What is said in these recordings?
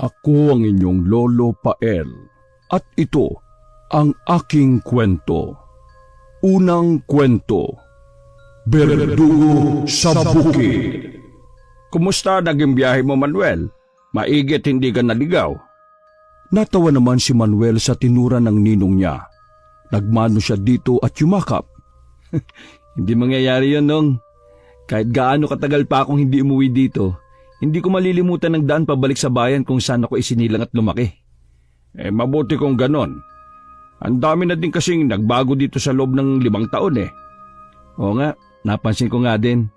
Ako ang inyong Lolo Pael at ito ang aking kwento. Unang kwento, Berdugo sa Bukid. Kumusta naging biyahe mo, Manuel? Maigit hindi ka naligaw. Natawa naman si Manuel sa tinura ng ninong niya. Nagmano siya dito at yumakap. Hindi mangyayari yun, Nong. Kahit gaano katagal pa akong hindi umuwi dito, hindi ko malilimutan ng daan pabalik sa bayan kung saan ako isinilang at lumaki. Mabuti kung ganon. Ang dami na din kasing nagbago dito sa loob ng 5 taon eh. Oo nga, napansin ko nga din.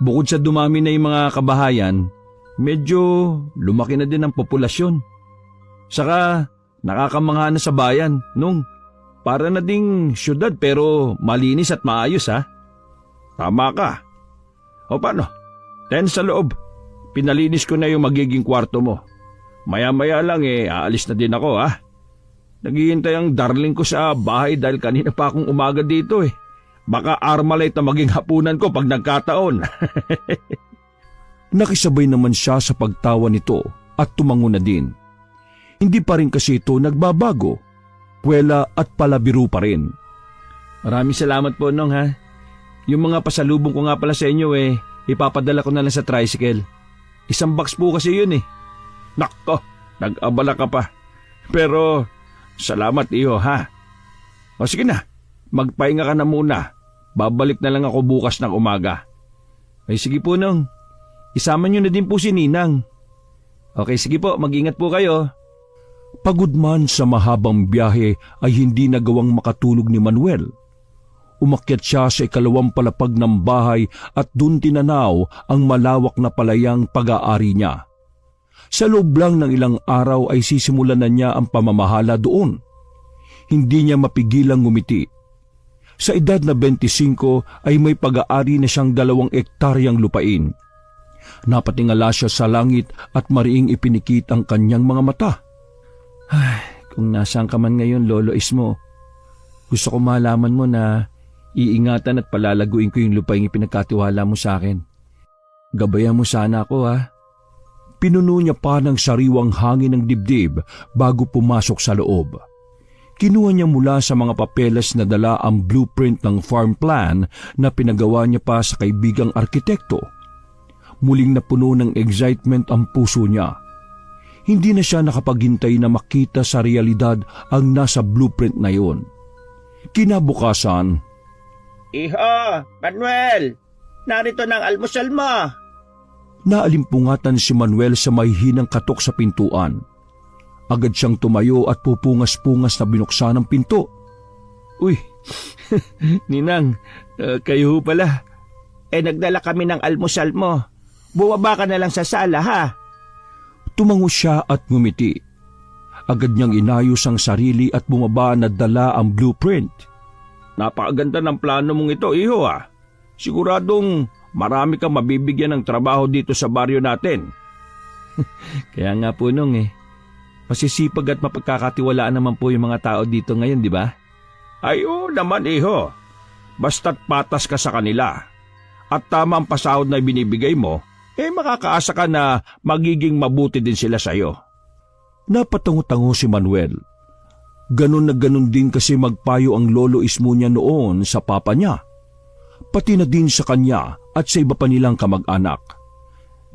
Bukod sa dumami na yung mga kabahayan, medyo lumaki na din ang populasyon. Saka nakakamangha na sa bayan, Nung. Para na ding syudad pero malinis at maayos ha. Tama ka. O paano? Sa loob. Pinalinis ko na yung magiging kwarto mo. Maya-maya lang aalis na din ako ha. Naghihintay ang darling ko sa bahay dahil kanina pa akong umaga dito eh. Baka Armalite na maging hapunan ko pag nagkataon. Nakisabay naman siya sa pagtawa nito at tumango na din. Hindi pa rin kasi ito nagbabago. Puwela at palabiro pa rin. Maraming salamat po, Nong ha. Yung mga pasalubong ko nga pala sa inyo ipapadala ko na lang sa tricycle. 1 box po kasi yun eh. Nako, nag-abala ka pa. Pero salamat iyo ha. O sige na, magpahinga ka na muna. Babalik na lang ako bukas ng umaga. Ay sige po, Nong. Isama nyo na din po si Ninang. Okay, sige po, mag-ingat po kayo. Pagod man sa mahabang biyahe ay hindi nagawang makatulog ni Manuel. Umakyat siya sa 2 palapag ng bahay at dun tinanaw ang malawak na palayang pag-aari niya. Sa loob lang ng ilang araw ay sisimulan na niya ang pamamahala doon. Hindi niya mapigilang ngumiti. Sa edad na 25 ay may pag-aari na siyang 2 ektaryang lupain. Napatingala siya sa langit at mariing ipinikit ang kanyang mga mata. Ay, kung nasaan ka man ngayon, Lolo Ismo, gusto ko malaman mo na iingatan at palalaguin ko yung lupaing ipinagkatiwala mo sa akin. Gabayan mo sana ako ha. Pinuno niya pa ng sariwang hangin ng dibdib bago pumasok sa loob. Kinuha niya mula sa mga papeles na dala ang blueprint ng farm plan na pinagawa niya pa sa kaibigang arkitekto. Muling napuno ng excitement ang puso niya. Hindi na siya nakapaghintay na makita sa realidad ang nasa blueprint na iyon. Kinabukasan, Iho, Manuel, narito ng almusal mo. Naalimpungatan si Manuel sa may hinang katok sa pintuan. Agad siyang tumayo at pupungas-pungas na binuksan ang pinto. Uy, Ninang, kayo pala. Nagdala kami ng almusal mo. Bumaba ka na lang sa sala ha. Tumango siya at ngumiti. Agad niyang inayos ang sarili at bumaba na dala ang blueprint. Napakaganda ng plano mong ito, Iho ha. Siguradong marami kang mabibigyan ng trabaho dito sa baryo natin. Kaya nga po, Nong masisipag at mapagkakatiwalaan naman po yung mga tao dito ngayon, di ba? Ay oo naman, Iho. Basta't patas ka sa kanila at tama ang pasahod na binibigay mo, makakaasa ka na magiging mabuti din sila sa'yo. Napatango-tango si Manuel. Ganon na ganon din kasi magpayo ang Lolo Ismo niya noon sa papa niya. Pati na din sa kanya at sa iba pa nilang kamag-anak.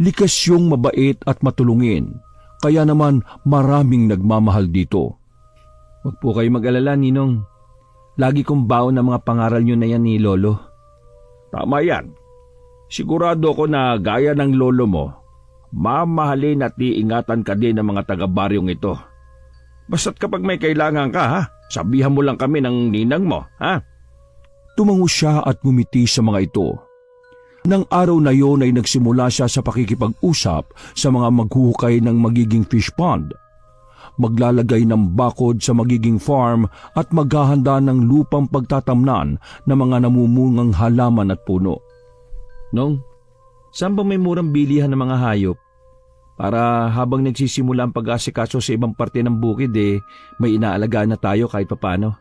Likas yung mabait at matulungin, kaya naman maraming nagmamahal dito. Huwag po kayo mag-alala, Ninong. Lagi kong baon ang mga pangaral niyo na yan ni Lolo. Tama yan. Sigurado ko na gaya ng lolo mo, mamahalin at iingatan ka din ng mga taga-baryong ito. Basta't kapag may kailangan ka ha, sabihan mo lang kami ng ninang mo ha. Tumango siya at ngumiti sa mga ito. Nang araw na yon ay nagsimula siya sa pakikipag-usap sa mga maghuhukay ng magiging fish pond. Maglalagay ng bakod sa magiging farm at maghahanda ng lupang pagtatamnan ng mga namumungang halaman at puno. Nong, saan ba may murang bilihan ng mga hayop? Para habang nagsisimula ang pag-asikaso sa ibang parte ng bukid may inaalagaan na tayo kahit papano.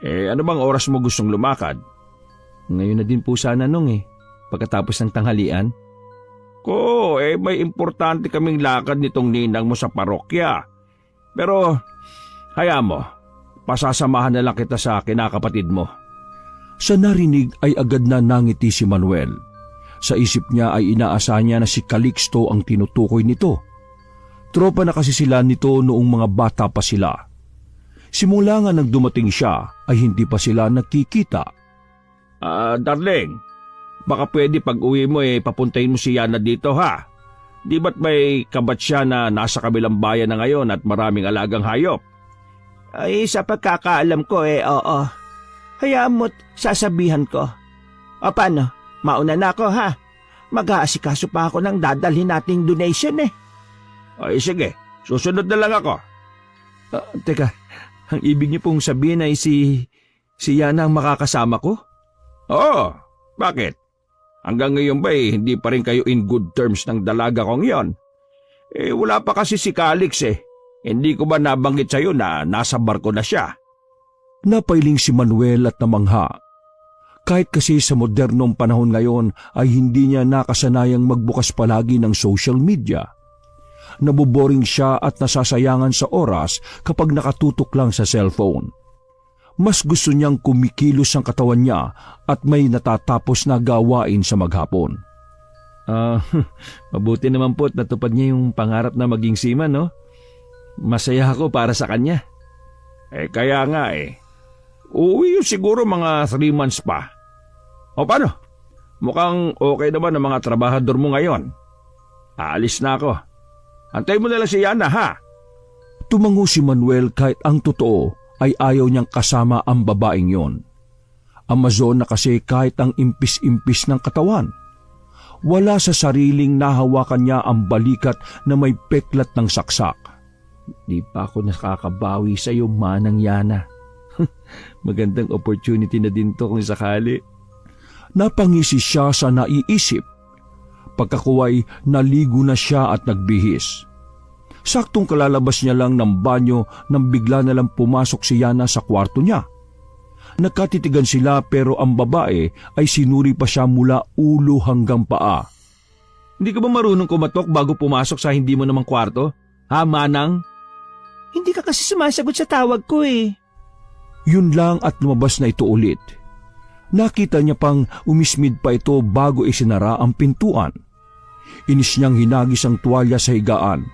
Ano bang oras mo gustong lumakad? Ngayon na din po sana, Nong pagkatapos ng tanghalian. ko, may importante kaming lakad nitong ninang mo sa parokya. Pero, hayaan mo, pasasamahan na lang kita sa kinakapatid mo. Sa narinig ay agad na nangiti si Manuel. Sa isip niya ay inaasa niya na si Calixto ang tinutukoy nito. Tropa na kasi sila nito noong mga bata pa sila. Simula nga nang dumating siya ay hindi pa sila nakikita. Darling, baka pwede pag uwi mo papuntahin mo si Yana dito ha. Di ba't may kabat siya na nasa kabilang bayan na ngayon at maraming alagang hayop? Ay, sa pagkakaalam ko oo. Hayaan mo't sasabihan ko. O paano? Mauna na ako ha. Mag-aasikaso pa ako ng dadalhin nating donation Ay sige, susunod na lang ako. Teka, ang ibig niyo pong sabihin ay si Yana ang makakasama ko? Oo, bakit? Hanggang ngayon ba hindi pa rin kayo in good terms ng dalaga kong yon? Wala pa kasi si Calix Hindi ko ba nabanggit sa'yo na nasa barko na siya? Napailing si Manuel at namangha. Kahit kasi sa modernong panahon ngayon ay hindi niya nakasanayang magbukas palagi ng social media. Naboboring siya at nasasayangan sa oras kapag nakatutok lang sa cellphone. Mas gusto niyang kumikilos ang katawan niya at may natatapos na gawain sa maghapon. Mabuti naman po't natupad niya yung pangarap na maging seaman, no? Masaya ako para sa kanya. Kaya nga Uuwi yun siguro mga 3 months pa. O paano? Mukhang okay naman ang mga trabahador mo ngayon. Aalis na ako. Antay mo na lang si Yana ha. Tumango si Manuel kahit ang totoo ay ayaw niyang kasama ang babaeng yon. Amazon na kasi kahit ang impis-impis ng katawan. Wala sa sariling nahawakan niya ang balikat na may peklat ng saksak. Di pa ako nakakabawi sa iyo, manang Yana. Magandang opportunity na din to kung sakali. Napangisi siya sa naiisip. Pagkakuway, naligo na siya at nagbihis. Saktong kalalabas niya lang ng banyo nang bigla na lang pumasok si Yana sa kwarto niya. Nagkatitigan sila pero ang babae ay sinuri pa siya mula ulo hanggang paa. Hindi ka ba marunong kumatok bago pumasok sa hindi mo namang kwarto? Ha, manang? Hindi ka kasi sumasagot sa tawag ko Yun lang at lumabas na ito ulit. Nakita niya pang umismid pa ito bago isinara ang pintuan. Inis niyang hinagis ang tuwalya sa higaan.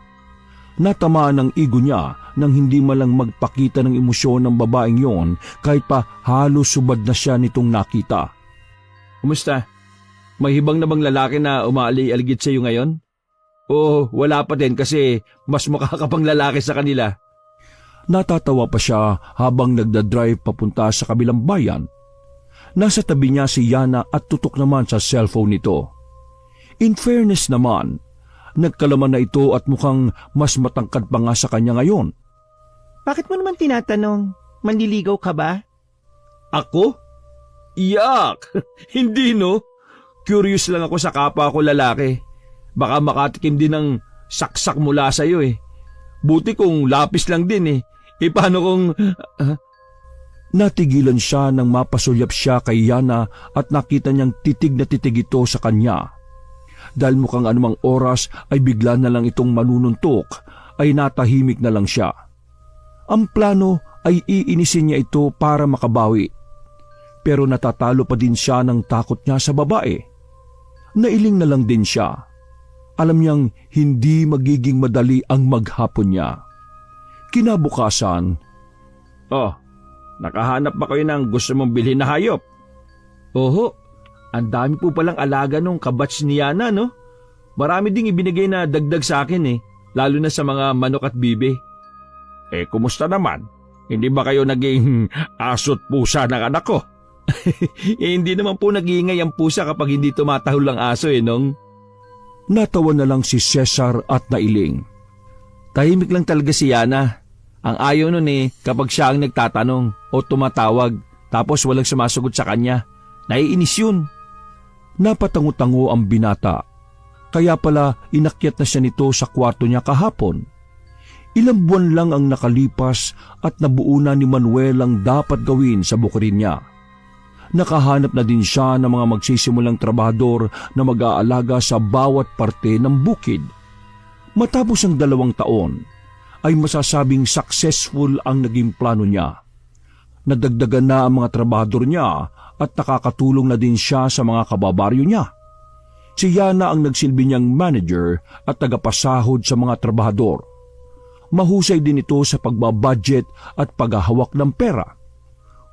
Natamaan ang igo niya nang hindi malang magpakita ng emosyon ng babaeng yon kahit pa halos subad na siya nitong nakita. Kumusta? May hibang na bang lalaki na umaali-aligid sa iyo ngayon? O wala pa din kasi mas mukha ka pang lalaki sa kanila? Natatawa pa siya habang nagdadrive papunta sa kabilang bayan. Nasa tabi niya si Yana at tutok naman sa cellphone nito. In fairness naman, nagkalaman na ito at mukhang mas matangkad pa nga sa kanya ngayon. Bakit mo naman tinatanong? Manliligaw ka ba? Ako? Iyak! Hindi no? Curious lang ako sa kapwa ko lalaki. Baka makatikim din ng saksak mula sa iyo Buti kung lapis lang din paano kung... Natigilan siya nang mapasulyap siya kay Yana at nakita niyang titig na titig ito sa kanya. Dahil mukhang anumang oras ay bigla na lang itong manununtok, ay natahimik na lang siya. Ang plano ay iinisin niya ito para makabawi. Pero natatalo pa din siya ng takot niya sa babae. Nailing na lang din siya. Alam niyang hindi magiging madali ang maghapon niya. Kinabukasan, nakahanap ba kayo ng gusto mong bilhin na hayop? Oho, ang dami po palang alaga nung kabats ni Yana, no? Marami ding ibinigay na dagdag sa akin lalo na sa mga manok at bibe. Kumusta naman? Hindi ba kayo naging aso't pusa ng anak ko? Hindi naman po nag-iingay ang pusa kapag hindi tumatahol ang aso nong. Natawa na lang si Cesar at nailing. Tahimik lang talaga si Yana. Ang ayaw nun kapag siya ang nagtatanong o tumatawag tapos walang sumasagot sa kanya. Naiinis yun. Napatango-tango ang binata. Kaya pala inakyat na siya nito sa kwarto niya kahapon. Ilang buwan lang ang nakalipas at nabuo na ni Manuel ang dapat gawin sa bukirin niya. nakahanap na din siya ng mga magsisimulang trabahador na mag-aalaga sa bawat parte ng bukid. Matapos ang 2 taon, ay masasabing successful ang naging plano niya. Nadagdagan na ang mga trabahador niya at nakakatulong na din siya sa mga kababaryo niya. Si Yana ang nagsilbi niyang manager at tagapasahod sa mga trabahador. Mahusay din ito sa pagbabudget at paghahawak ng pera.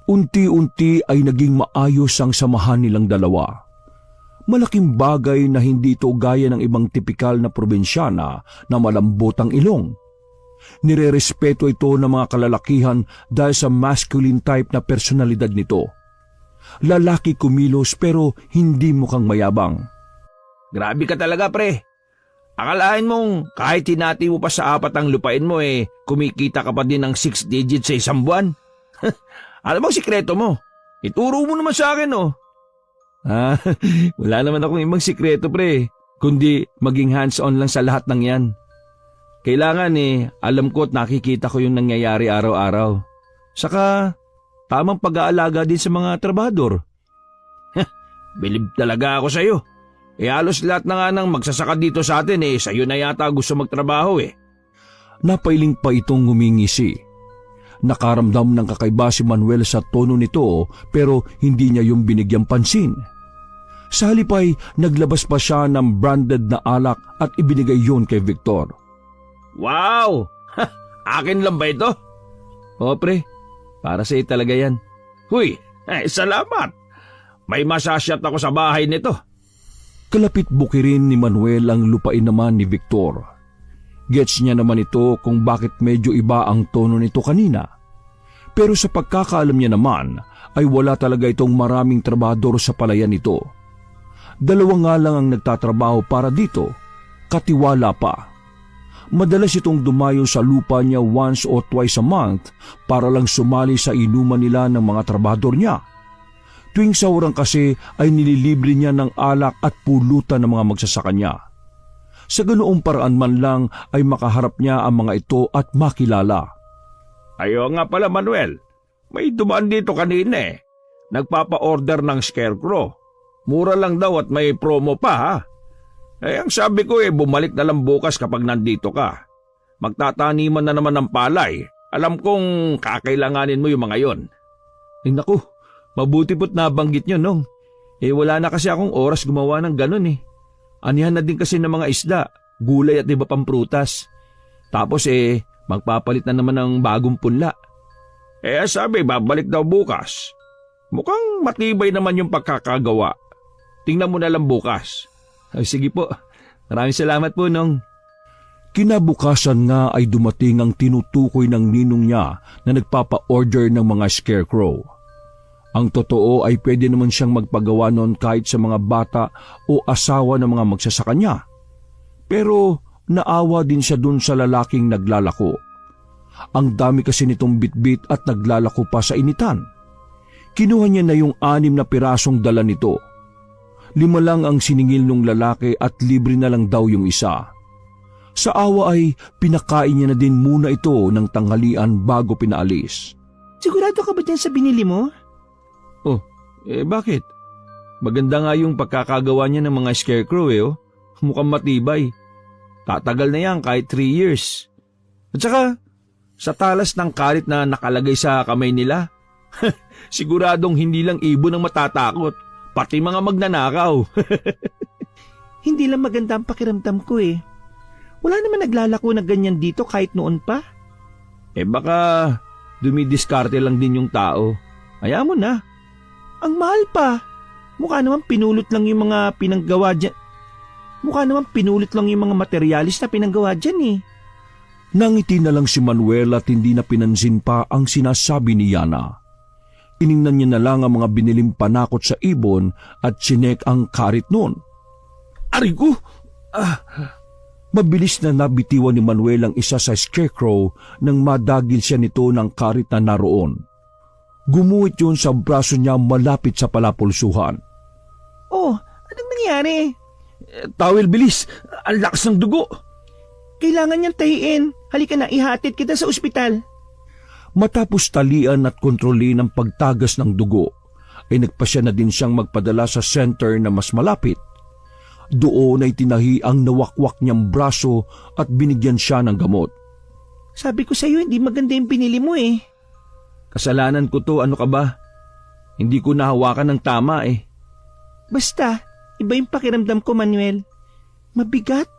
Unti-unti ay naging maayos ang samahan nilang dalawa. Malaking bagay na hindi ito gaya ng ibang tipikal na probinsyana na malambot ang ilong. Nirerespeto ito ng mga kalalakihan dahil sa masculine type na personalidad nito. Lalaki kumilos pero hindi mukhang mayabang. Grabe ka talaga, pre. Akalain mong kahit hinati mo pa sa 4 ang lupain mo kumikita ka pa din ng 6 digits sa isang buwan? Ano bang sikreto mo? Ituro mo naman sa akin, oh. Wala naman akong ibang sikreto, pre. Kundi maging hands-on lang sa lahat ng yan. Kailangan alam ko at nakikita ko yung nangyayari araw-araw. Saka, tamang pag-aalaga din sa mga trabahador. Bilib talaga ako sa'yo. Halos lahat na nga nang magsasaka dito sa atin sa'yo na yata gusto magtrabaho Napailing pa itong ngumingisi. Nakaramdam ng kakaiba si Manuel sa tono nito pero hindi niya yung binigyang pansin. Sa halip ay naglabas pa siya ng branded na alak at ibinigay yun kay Victor. Wow! Akin lang ba ito? O pre, para sa talaga yan. Huy, salamat. May masasyat ako sa bahay nito. Kalapit bukirin ni Manuel ang lupain naman ni Victor. Gets niya naman ito kung bakit medyo iba ang tono nito kanina. Pero sa pagkakaalam niya naman ay wala talaga itong maraming trabahador sa palayan nito. 2 nga lang ang nagtatrabaho para dito, katiwala pa. Madalas itong dumayo sa lupa niya once or twice a month para lang sumali sa inuman nila ng mga trabahador niya. Tuwing saurang kasi ay nililibre niya ng alak at pulutan ng mga magsasaka niya. Sa ganoong paraan man lang ay makaharap niya ang mga ito at makilala. Ayo nga pala, Manuel. May dumaan dito kanina Nagpapa-order ng scarecrow. Mura lang daw at may promo pa, ha? Ang sabi ko bumalik na lang bukas kapag nandito ka. Magtataniman na naman ng palay. Alam kong kakailanganin mo yung mga yon. Naku, mabuti po't nabanggit nyo, Nong. Wala na kasi akong oras gumawa ng ganun Anihan na din kasi ng mga isda, gulay at iba pang prutas. Tapos magpapalit na naman ng bagong punla. Sabi, babalik daw bukas. Mukhang matibay naman yung pagkakagawa. Tingnan mo na lang bukas. Sige po, maraming salamat po, Nong. Kinabukasan nga ay dumating ang tinutukoy ng ninong niya na nagpapa-order ng mga scarecrow. Ang totoo ay pwede naman siyang magpagawa noon kahit sa mga bata o asawa ng mga magsasaka niya. Pero naawa din siya dun sa lalaking naglalako. Ang dami kasi nitong bitbit at naglalako pa sa initan. Kinuha niya na yung 6 na pirasong dala nito. 5 lang ang siningil nung lalaki at libre na lang daw yung isa. Sa awa ay pinakain niya na din muna ito ng tanghalian bago pinaalis. Sigurado ka ba dyan sa binili mo? Bakit? Maganda nga yung pagkakagawa niya ng mga scarecrow Mukhang matibay. Tatagal na yan kahit 3 years. At saka, sa talas ng karit na nakalagay sa kamay nila, siguradong hindi lang ibon ang matatakot, pati mga magnanakaw. Hindi lang maganda ang pakiramdam ko Wala naman naglalako na ganyan dito kahit noon pa. Baka dumidiskarte lang din yung tao. Hayaan mo na. Ang mahal pa. Mukha naman pinulot lang yung mga pinanggawa dyan. Mukha naman pinulot lang yung mga materialis na pinanggawa dyan Nangiti na lang si Manuel at hindi na pinansin pa ang sinasabi ni Yana. Tiningnan niya na lang ang mga biniling panakot sa ibon at chinek ang karit noon. Aray ko! Mabilis na nabitiwan ni Manuel ang isa sa scarecrow nang madagil siya nito ng karit na naroon. Gumuhit yun sa braso niya malapit sa palapulsuhan. Anong nangyari? Tawil, bilis! Ang lakas ng dugo! Kailangan niyang tahiin. Halika na, ihatid kita sa ospital. Matapos talian at kontrolin ang pagtagas ng dugo, ay nagpasya na din siyang magpadala sa center na mas malapit. Doon ay tinahi ang nawakwak niyang braso at binigyan siya ng gamot. Sabi ko sa'yo, hindi maganda yung pinili mo eh. Kasalanan ko to, ano ka ba? Hindi ko nahawakan ng tama eh. Basta, iba yung pakiramdam ko, Manuel. Mabigat.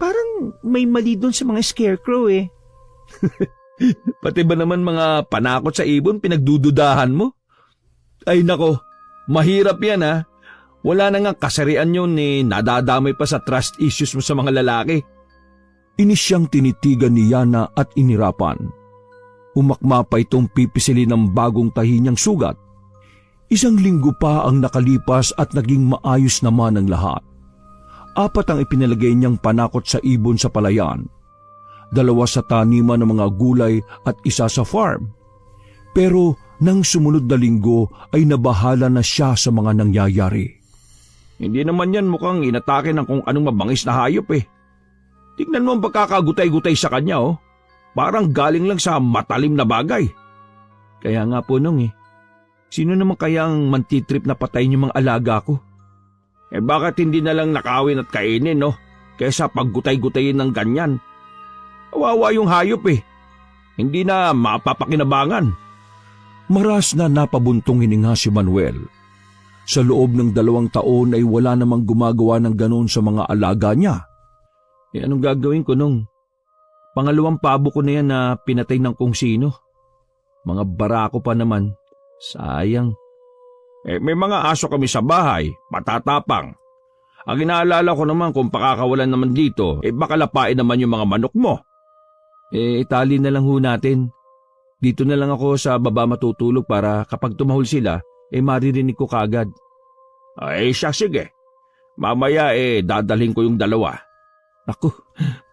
Parang may mali doon sa mga scarecrow eh. Pati ba naman mga panakot sa ibon pinagdududahan mo? Ay nako, mahirap yan ha. Wala na nga kasarian yun nadadamay pa sa trust issues mo sa mga lalaki. Inis siyang tinitigan ni Yana at inirapan. Umakma pa itong pipisilin ng bagong tahi niyang sugat. 1 linggo pa ang nakalipas at naging maayos naman ang lahat. 4 ang ipinalagay niyang panakot sa ibon sa palayan. 2 sa taniman ng mga gulay at 1 sa farm. Pero nang sumunod na linggo ay nabahala na siya sa mga nangyayari. Hindi naman yan mukhang inatake ng kung anong mabangis na hayop eh. Tignan mo ang pagkakagutay-gutay sa kanya oh. Parang galing lang sa matalim na bagay. Kaya nga po nung sino naman kaya ang mantitrip na patayin yung mga alaga ko? Eh bakit hindi na lang nakawin at kainin no? Kesa paggutay-gutayin ng ganyan. Kawawa yung hayop eh. Hindi na mapapakinabangan. Maras na napabuntong hininga si Manuel. Sa loob ng 2 taon ay wala namang gumagawa ng ganon sa mga alaga niya. Anong gagawin ko nung? 2 pabo ko na yan na pinatay ng kung sino. Mga barako pa naman. Sayang. May mga aso kami sa bahay, matatapang. Ang inaalala ko naman kung pakakawalan naman dito, baka lapain naman yung mga manok mo. Itali na lang ho natin. Dito na lang ako sa baba matutulog para kapag tumahol sila, maririnig ko kagad. Siya sige. Mamaya dadalhin ko yung 2. Ako,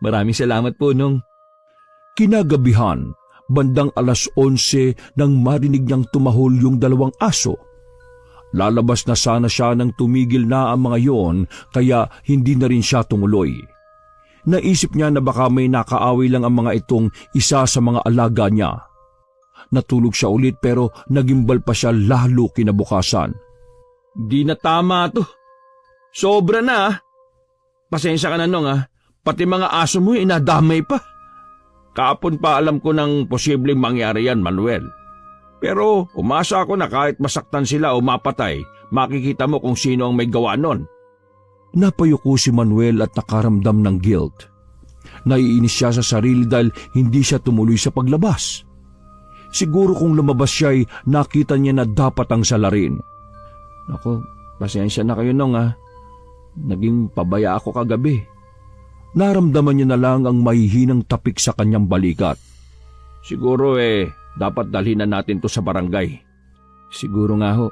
maraming salamat po nung. Kinagabihan, bandang 11:00 nang marinig niyang tumahol yung 2 aso. Lalabas na sana siya nang tumigil na ang mga yon kaya hindi na rin siya tumuloy. Naisip niya na baka may nakaaway lang ang mga itong isa sa mga alaga niya. Natulog siya ulit pero nagimbal pa siya lalo kinabukasan. Di na tama to. Sobra na. Pasensya ka na nung Pati mga aso mo inadamay pa. Kapon pa alam ko nang posibleng mangyari yan, Manuel. Pero umasa ako na kahit masaktan sila o mapatay, makikita mo kung sino ang may gawa nun. Napayuko si Manuel at nakaramdam ng guilt. Naiinis siya sa sarili dahil hindi siya tumuloy sa paglabas. Siguro kung lumabas siya ay nakita niya na dapat ang salarin. Ako, pasensya na kayo nung Naging pabaya ako kagabi. Naramdaman niya na lang ang mahihinang tapik sa kanyang balikat. Siguro dapat dalhin na natin to sa barangay. Siguro nga ho,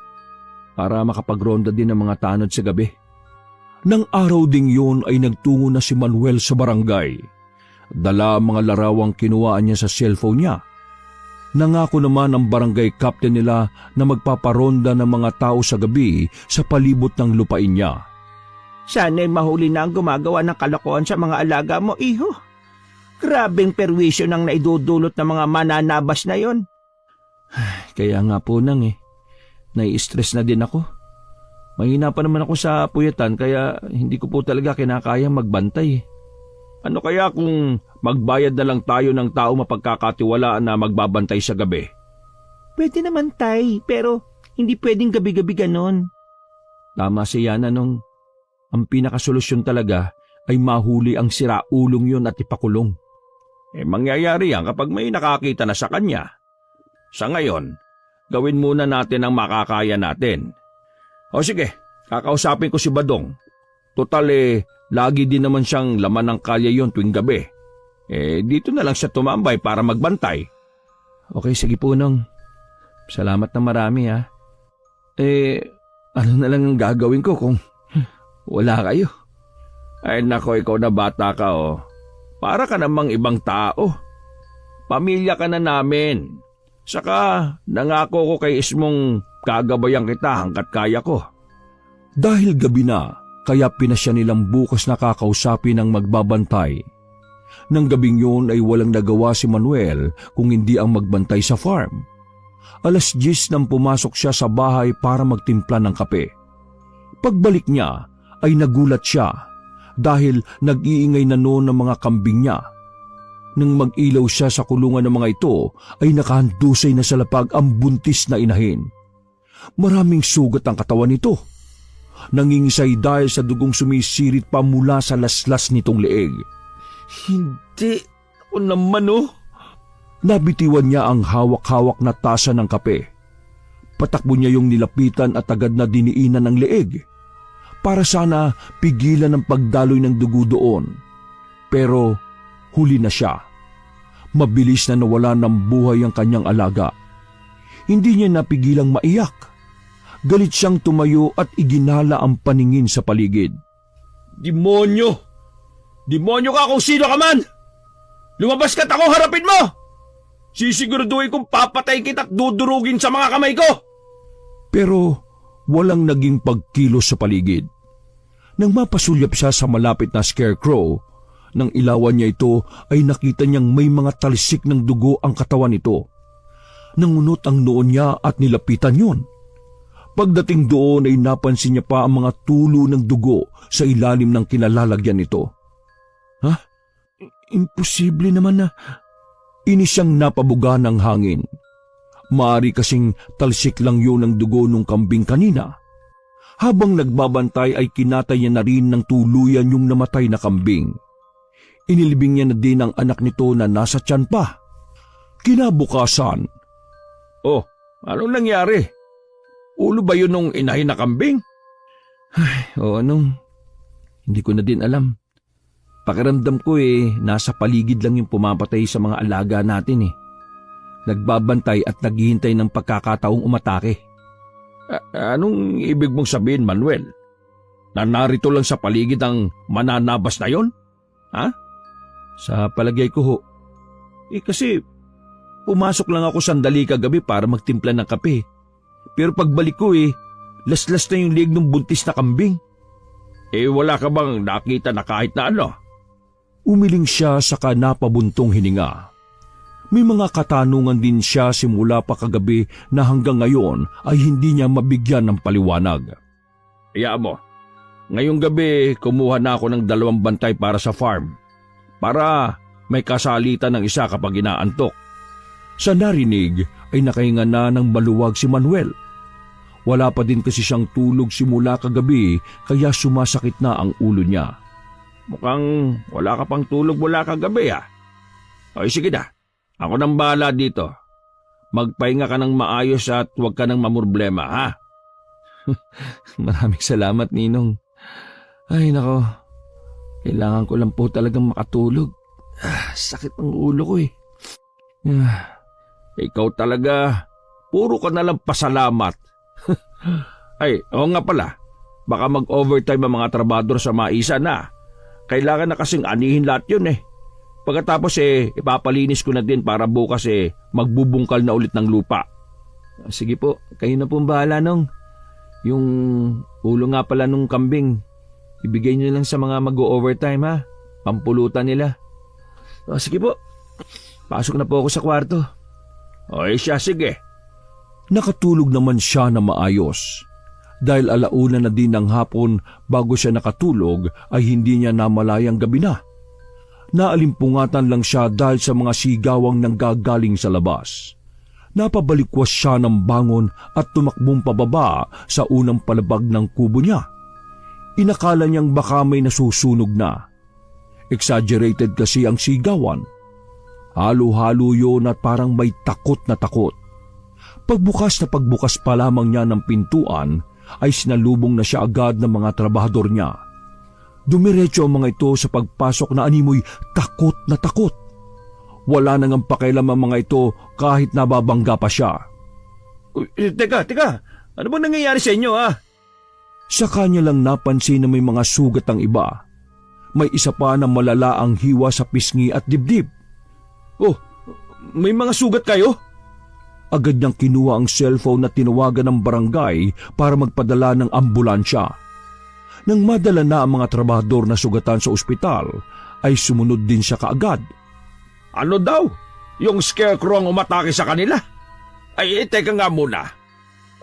para makapagronda din ng mga tanod sa gabi. Nang araw ding yun ay nagtungo na si Manuel sa barangay. Dala ang mga larawang kinuhaan niya sa cellphone niya. Nangako naman ang barangay captain nila na magpaparonda ng mga tao sa gabi sa palibot ng lupain niya. Sana'y mahuli na ang gumagawa ng kalokohan sa mga alaga mo, iho. Grabeng perwisyo nang naidudulot ng mga mananabas na yon. Kaya nga po nang nai-stress na din ako. Mahina pa naman ako sa puyatan kaya hindi ko po talaga kinakayang magbantay. Ano kaya kung magbayad na lang tayo ng tao mapagkakatiwalaan na magbabantay sa gabi? Pwede naman tay, pero hindi pwedeng gabi-gabi ganon. Tama si Yana nung ang pinakasolusyon talaga ay mahuli ang siraulong yun at ipakulong. Mangyayari yan kapag may nakakita na sa kanya. Sa ngayon, gawin muna natin ang makakaya natin. O sige, kakausapin ko si Badong. Total lagi din naman siyang laman ng kalye yon tuwing gabi. Dito na lang siya tumambay para magbantay. Okay, sige po nung. Salamat na marami ano na lang ang gagawin ko kung wala kayo? Ay nako, ikaw na bata ka Para ka namang ibang tao. Pamilya ka na namin. Saka nangako ko kay Ismong kagabayan kita hanggat kaya ko. Dahil gabi na, kaya pinasya nilang bukas na kakausapin ang magbabantay. Nang gabing yun ay walang nagawa si Manuel kung hindi ang magbantay sa farm. 10:00 nang pumasok siya sa bahay para magtimpla ng kape. Pagbalik niya ay nagulat siya dahil nag-iingay na noon ng mga kambing niya. Nang mag-ilaw siya sa kulungan ng mga ito ay nakahandusay na sa lapag ang buntis na inahin. Maraming sugat ang katawan nito. Nangingisay dahil sa dugong sumisirit pa mula sa laslas nitong leeg. Hindi. Ako naman oh. Nabitiwan niya ang hawak-hawak na tasa ng kape. Patakbo niya yung nilapitan at agad na diniinan ng leeg para sana pigilan ang pagdaloy ng dugo doon. Pero huli na siya. Mabilis na nawala ng buhay ang kanyang alaga. Hindi niya napigilang maiyak. Galit siyang tumayo at iginala ang paningin sa paligid. Demonyo! Demonyo ka kung sino ka man! Lumabas ka't ako harapin mo! Sisiguraduhin kong papatay kita at dudurugin sa mga kamay ko! Pero walang naging pagkilos sa paligid. Nang mapasulyap siya sa malapit na scarecrow, nang ilawan niya ito ay nakita niyang may mga talisik ng dugo ang katawan nito. Nangunot ang noon niya at nilapitan yun. Pagdating doon ay napansin niya pa ang mga tulo ng dugo sa ilalim ng kinalalagyan nito. Ha? Imposible naman na... Inis siyang napabuga ng hangin. Maari kasing talsik lang yun ng dugo nung kambing kanina. Habang nagbabantay ay kinatay niya na rin ng tuluyan yung namatay na kambing. Inilibing niya na din ang anak nito na nasa tiyan pa. Kinabukasan. Oh, anong nangyari? Ulo ba yun nung inahin na kambing? Hindi ko na din alam. Pakiramdam ko nasa paligid lang yung pumapatay sa mga alaga natin . Nagbabantay at naghihintay ng pagkakataong umatake. Anong ibig mong sabihin, Manuel? Na narito lang sa paligid ang mananabas na yon? Ha? Sa palagay ko ho. Kasi pumasok lang ako sandali kagabi para magtimpla ng kape. Pero pagbalik ko laslas na yung liig ng buntis na kambing. Wala ka bang nakita na kahit na ano? Umiling siya sa napabuntong hininga. May mga katanungan din siya simula pa kagabi na hanggang ngayon ay hindi niya mabigyan ng paliwanag. Hayaan mo, ngayong gabi kumuha na ako ng 2 bantay para sa farm. Para may kasalitan ng isa kapag inaantok. Sa narinig ay nakahinga na ng maluwag si Manuel. Wala pa din kasi siyang tulog simula kagabi kaya sumasakit na ang ulo niya. Mukhang wala ka pang tulog mula kagabi Ay sige na, ako nang bahala dito. Magpahinga ka ng maayos at huwag ka nang mamroblema, ha? Maraming salamat, Ninong. Ay nako, kailangan ko lang po talagang makatulog. Sakit ang ulo ko Ikaw talaga, puro ka na lang pasalamat. Ay, oo nga pala, baka mag-overtime ang mga trabador sa maisa na. Kailangan na kasing anihin lahat yun Pagkatapos ipapalinis ko na din para bukas magbubungkal na ulit ng lupa. Sige po, kayo na pong bahala nung. Yung ulo nga pala nung kambing, ibigay niyo lang sa mga mag-overtime ha. Pampulutan nila. Sige po, pasok na po ako sa kwarto. Siya, sige. Nakatulog naman siya na maayos. Dahil alauna na din ng hapon bago siya nakatulog ay hindi niya namalayang gabi na. Naalimpungatan lang siya dahil sa mga sigawang nanggagaling sa labas. Napabalikwas siya ng bangon at tumakbong pababa sa unang palabag ng kubo niya. Inakala niyang baka may nasusunog na. Exaggerated kasi ang sigawan. Halo-halo yun at parang may takot na takot. Pagbukas pa lamang niya ng pintuan, ay sinalubong na siya agad ng mga trabahador niya. Dumiretso ang mga ito sa pagpasok na animoy takot na takot. Wala nang ang pakialam ang mga ito kahit nababangga pa siya. Teka, ano bang nangyayari sa inyo Sa kanya lang napansin na may mga sugat ang iba. May isa pa na malala ang hiwa sa pisngi at dibdib. May mga sugat kayo? Agad niyang kinuha ang cellphone na tinawagan ng barangay para magpadala ng ambulansya. Nang madala na ang mga trabahador na sugatan sa ospital, ay sumunod din siya kaagad. Ano daw? Yung scarecrow ang umatake sa kanila? Ay, teka nga muna.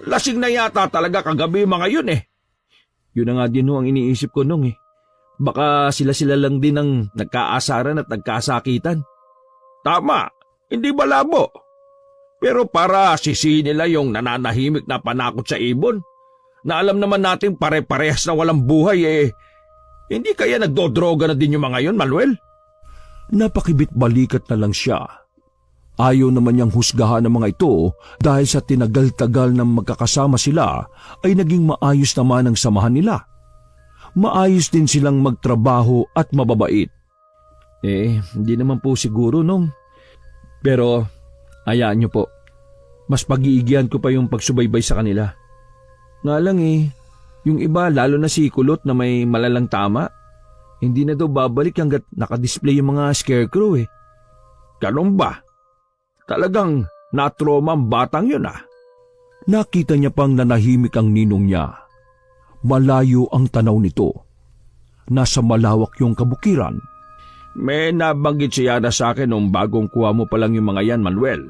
Lasing na yata talaga kagabi mga yun eh. Yun na nga din ho ang iniisip ko nung eh. Baka sila-sila lang din ang nagkaasaran at nagkasakitan. Tama, hindi malabo. Pero para sisihin nila yung nananahimik na panakot sa ibon, na alam naman natin pare-parehas na walang buhay eh, hindi kaya nagdodroga na din yung mga yun, Manuel? Napakibit balikat na lang siya. Ayaw naman niyang husgahan ng mga ito dahil sa tinagal-tagal na magkakasama sila ay naging maayos naman ang samahan nila. Maayos din silang magtrabaho at mababait. Hindi naman po siguro nung. Pero, hayaan niyo po. Mas pag-iigihan ko pa yung pagsubaybay sa kanila. Nga lang yung iba lalo na si Kulot na may malalang tama, hindi na daw babalik hanggat nakadisplay yung mga scarecrow eh. Ganun ba? Talagang natroma ang batang yun ah. Nakita niya pang nanahimik ang ninong niya. Malayo ang tanaw nito. Nasa malawak yung kabukiran. May nabanggit siya na sa akin nung bagong kuha mo pa lang yung mga yan, Manuel.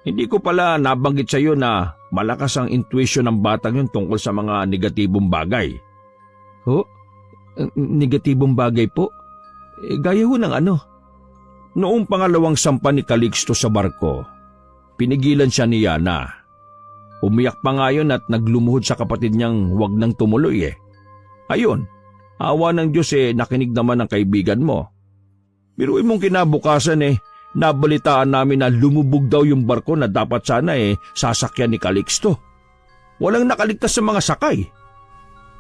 Hindi ko pala nabanggit sa iyo na malakas ang intuition ng batang yun tungkol sa mga negatibong bagay. Negatibong bagay po? Gaya ho ng ano? Noong pangalawang sampa ni Calixto sa barko, pinigilan siya ni Yana. Umiyak pa nga yun at naglumuhod sa kapatid niyang huwag nang tumuloy eh. Ayun, awa ng Diyos nakinig naman ng kaibigan mo. Biruin mong kinabukasan nabalitaan namin na lumubog daw yung barko na dapat sana sasakyan ni Calixto. Walang nakaligtas sa mga sakay.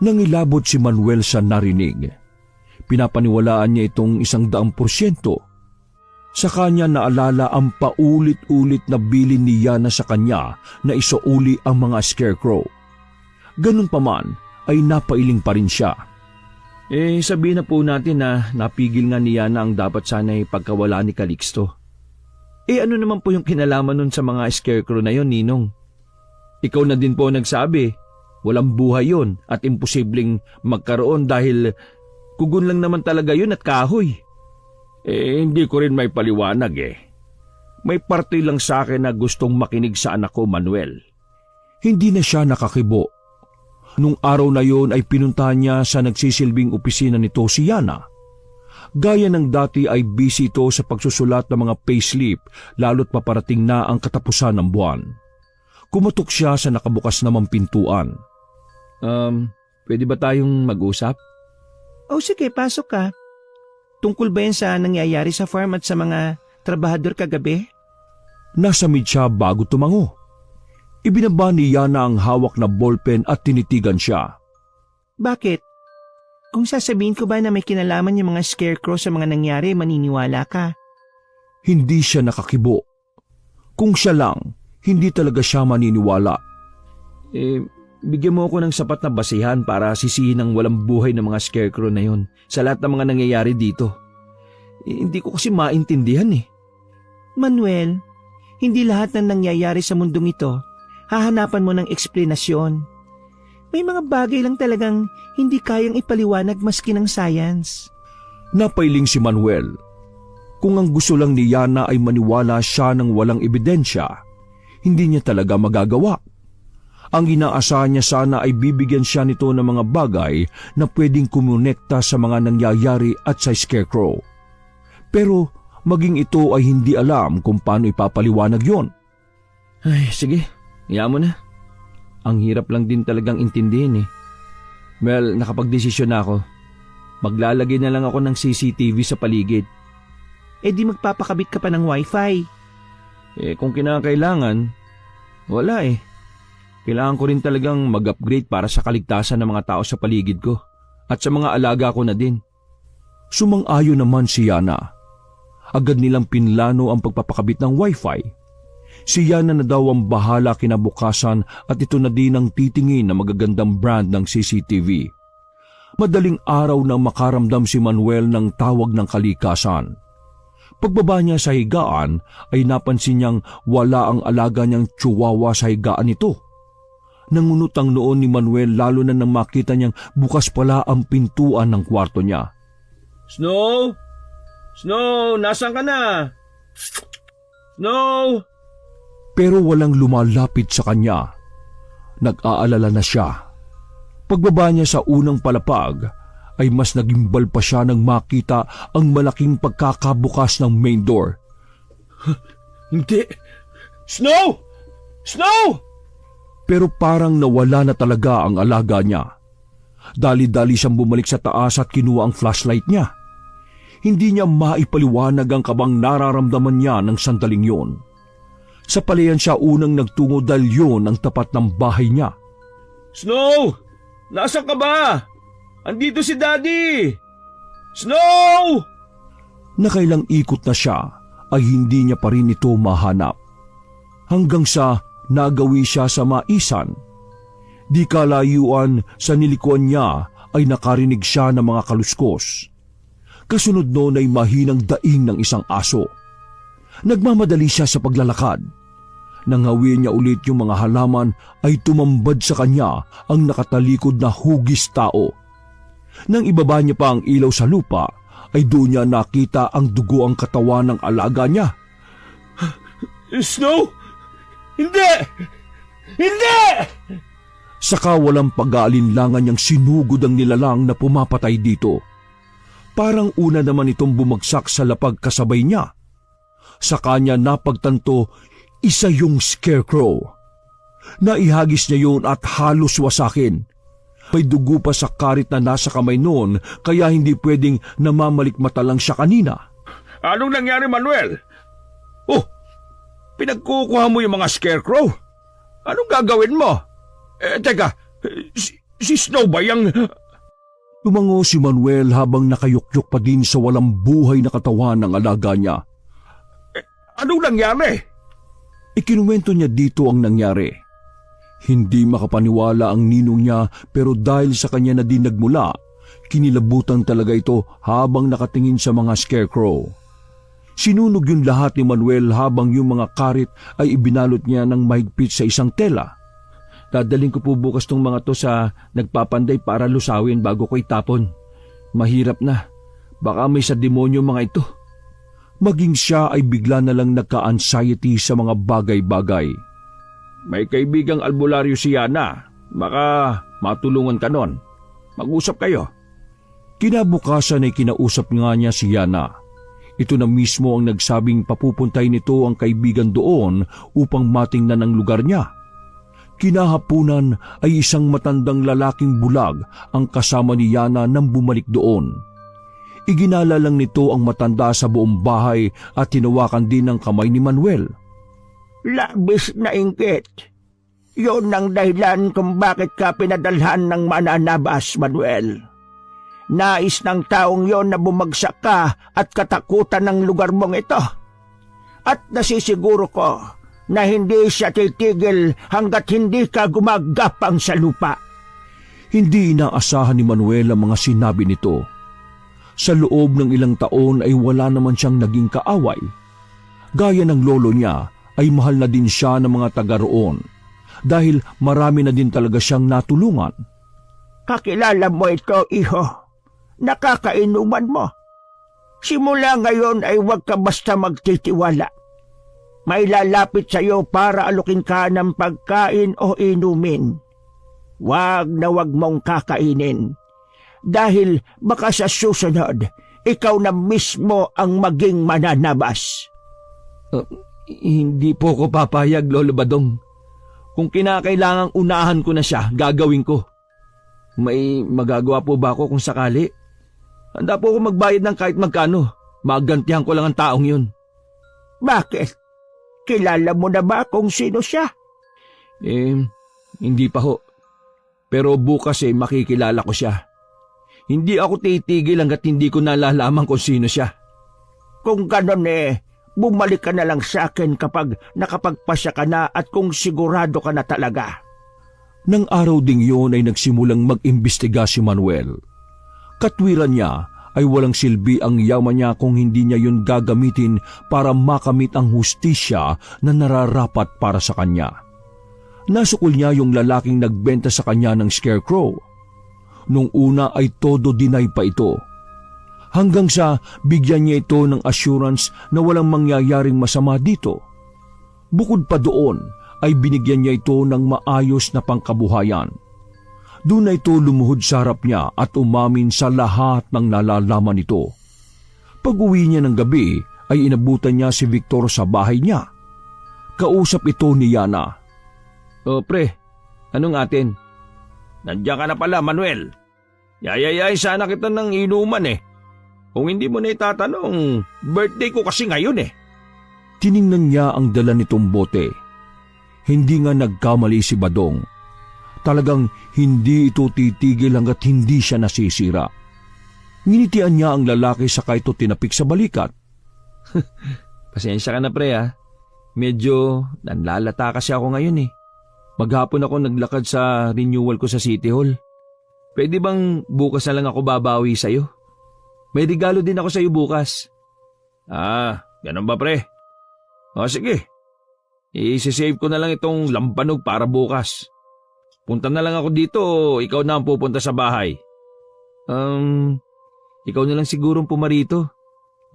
Nangilabot si Manuel sa narinig. Pinapaniwalaan niya itong 100%. Sa kanya naalala ang paulit-ulit na bilin ni Yana sa kanya na isauli ang mga scarecrow. Ganun pa man ay napailing pa rin siya. Sabihin na po natin na napigil nga ni Yana ang dapat sana'y pagkawala ni Calixto. Ano naman po yung kinalaman nun sa mga scarecrow na yon, Ninong? Ikaw na din po nagsabi, walang buhay yon at imposibleng magkaroon dahil kugun lang naman talaga yun at kahoy. Hindi ko rin may paliwanag May parte lang sa akin na gustong makinig sa anak ko, Manuel. Hindi na siya nakakibo. Nung araw na yon ay pinuntahan niya sa nagsisilbing opisina nito si Yana. Gaya ng dati ay busy ito sa pagsusulat ng mga payslip lalo't paparating na ang katapusan ng buwan. Kumatok siya sa nakabukas namang pintuan. Pwede ba tayong mag-usap? Sige, pasok ka. Tungkol ba yan sa nangyayari sa farm at sa mga trabahador kagabi? Nasamid siya bago tumango. Ibinaba ni Yana ang hawak na ballpen at tinitigan siya. Bakit? Kung sasabihin ko ba na may kinalaman yung mga scarecrow sa mga nangyari, maniniwala ka? Hindi siya nakakibo. Kung siya lang, hindi talaga siya maniniwala. Bigyan mo ako ng sapat na basihan para sisihin ang walang buhay ng mga scarecrow na yon sa lahat ng mga nangyayari dito. Hindi ko kasi maintindihan Manuel, hindi lahat ng nangyayari sa mundong ito hahanapan mo ng eksplenasyon. May mga bagay lang talagang hindi kayang ipaliwanag maski ng science. Napailing si Manuel. Kung ang gusto lang ni Yana ay maniwala siya ng walang ebidensya, hindi niya talaga magagawa. Ang inaasahan niya sana ay bibigyan siya nito ng mga bagay na pwedeng kumonekta sa mga nangyayari at sa scarecrow. Pero maging ito ay hindi alam kung paano ipapaliwanag yon. Sige, hayaan mo na. Ang hirap lang din talagang intindihin Well, nakapagdesisyon na ako. Maglalagay na lang ako ng CCTV sa paligid. Di magpapakabit ka pa ng wifi. Kung kinakailangan, wala Kailangan ko rin talagang mag-upgrade para sa kaligtasan ng mga tao sa paligid ko at sa mga alaga ko na din. Sumang-ayon naman si Yana. Agad nilang pinlano ang pagpapakabit ng wifi. Si Yana na daw ang bahala kinabukasan at ito na din ang titingin na magagandang brand ng CCTV. Madaling araw nang makaramdam si Manuel ng tawag ng kalikasan. Pagbaba niya sa higaan ay napansin niyang wala ang alaga niyang chihuahua sa higaan nito. Nangunot ang noon ni Manuel lalo na nang makita niyang bukas pala ang pintuan ng kwarto niya. Snow? Snow, nasaan ka na? Snow? pero walang lumalapit sa kanya. Nag-aalala na siya. Pagbaba niya sa unang palapag ay mas nagimbal pa siya nang makita ang malaking pagkakabukas ng main door. Hindi! Snow! Snow! Pero parang nawala na talaga ang alaga niya. Dali-dali siyang bumalik sa taas at kinuha ang flashlight niya. Hindi niya maipaliwanag ang kabang nararamdaman niya ng sandaling yun. Sa palayan siya unang nagtungo dahil yun ang tapat ng bahay niya. Snow! Nasaan ka ba? Andito si Daddy! Snow! Nakailang ikot na siya ay hindi niya pa rin ito mahanap. Hanggang sa nagawi siya sa maisan. Di kalayuan sa nilikuan niya ay nakarinig siya ng mga kaluskos. Kasunod noon ay mahinang daing ng isang aso. Nagmamadali siya sa paglalakad. Nang hawin niya ulit yung mga halaman ay tumambad sa kanya ang nakatalikod na hugis tao. Nang ibaba niya pa ang ilaw sa lupa ay doon niya nakita ang dugo ang katawan ng alaga niya. Snow! Hindi! Hindi! Saka walang pag-aalinlangan niyang sinugod ang nilalang na pumapatay dito. Parang una naman itong bumagsak sa lapag kasabay niya. Sa kanya napagtanto isa yung scarecrow. Naihagis niya yun at halos wasakin. May dugo pa sa karit na nasa kamay noon kaya hindi pwedeng namamalikmata lang siya kanina. Anong nangyari, Manuel? Oh, pinagkukuha mo yung mga scarecrow? Anong gagawin mo? Teka, si Snow ba yung... Tumango si Manuel habang nakayukyuk pa din sa walang buhay na katawan ng alaga niya. Anong nangyari? Ikinuwento niya dito ang nangyari. Hindi makapaniwala ang ninong niya pero dahil sa kanya na din nagmula, kinilabutan talaga ito habang nakatingin sa mga scarecrow. Sinunog yung lahat ni Manuel habang yung mga karit ay ibinalot niya ng mahigpit sa isang tela. Dadaling ko po bukas tong mga to sa nagpapanday para lusawin bago ko itapon. Mahirap na. Baka may sa demonyo mga ito. Maging siya ay bigla na lang nagka-anxiety sa mga bagay-bagay. May kaibigang albularyo si Yana. Baka matulungan ka nun. Mag-usap kayo. Kinabukasan ay kinausap nga niya si Yana. Ito na mismo ang nagsabing papupuntay nito ang kaibigan doon upang matingnan ang lugar niya. Kinahapunan ay isang matandang lalaking bulag ang kasama ni Yana nang bumalik doon. Iginala lang nito ang matanda sa buong bahay at tinawakan din ang kamay ni Manuel. Labis na inggit. Yun ang dahilan kung bakit ka pinadalhan ng mananabas, Manuel. Nais ng taong yon na bumagsak ka at katakutan ng lugar mong ito. At nasisiguro ko na hindi siya titigil hanggat hindi ka gumagapang sa lupa. Hindi inaasahan ni Manuel ang mga sinabi nito. Sa loob ng ilang taon ay wala naman siyang naging kaaway. Gaya ng lolo niya ay mahal na din siya ng mga taga roon dahil marami na din talaga siyang natulungan. Kakilala mo ito, iho. Nakakainuman mo. Simula ngayon ay huwag ka basta magtitiwala. May lalapit sa iyo para alukin ka ng pagkain o inumin. Wag na wag mong kakainin. Dahil baka sa susunod, ikaw na mismo ang maging mananabas. Hindi po ko papayag, Lolo Badong. Kung kinakailangang unahan ko na siya, gagawin ko. May magagawa po ba ako kung sakali? Handa po ako magbayad ng kahit magkano. Magantihan ko lang ang taong yun. Bakit? Kilala mo na ba kung sino siya? Hindi pa ho. Pero bukas makikilala ko siya. Hindi ako titigil hanggat hindi ko nalalaman kung sino siya. Kung ganon bumalik ka na lang sa akin kapag nakapagpasya ka na at kung sigurado ka na talaga. Nang araw ding yun ay nagsimulang mag-imbestiga si Manuel. Katwiran niya ay walang silbi ang yaman niya kung hindi niya yun gagamitin para makamit ang hustisya na nararapat para sa kanya. Nasukol niya yung lalaking nagbenta sa kanya ng scarecrow. Nung una ay todo deny pa ito. Hanggang sa bigyan niya ito ng assurance na walang mangyayaring masama dito. Bukod pa doon ay binigyan niya ito ng maayos na pangkabuhayan. Doon na ito lumuhod sa harap niya at umamin sa lahat ng nalalaman nito. Pag-uwi niya ng gabi ay inabutan niya si Victor sa bahay niya. Kausap ito ni Yana. O pre, anong atin? Nandiyan ka na pala, Manuel. Yayayay sana kita ng inuman eh. Kung hindi mo na itatanong, birthday ko kasi ngayon eh. Tiningnan niya ang dala nitong bote. Hindi nga nagkamali si Badong. Talagang hindi ito titigil hanggat hindi siya nasisira. Nginitian niya ang lalaki saka ito tinapik sa balikat. Pasensya ka na pre ha. Medyo nanlalata kasi ako ngayon eh. Maghapon ako naglakad sa renewal ko sa City Hall. Pwede bang bukas na lang ako babawi sa'yo? May regalo din ako sa'yo bukas. Ah, ganun ba pre? O sige, i-save ko na lang itong lampanog para bukas. Punta na lang ako dito o ikaw na ang pupunta sa bahay? Ikaw na lang sigurong pumarito.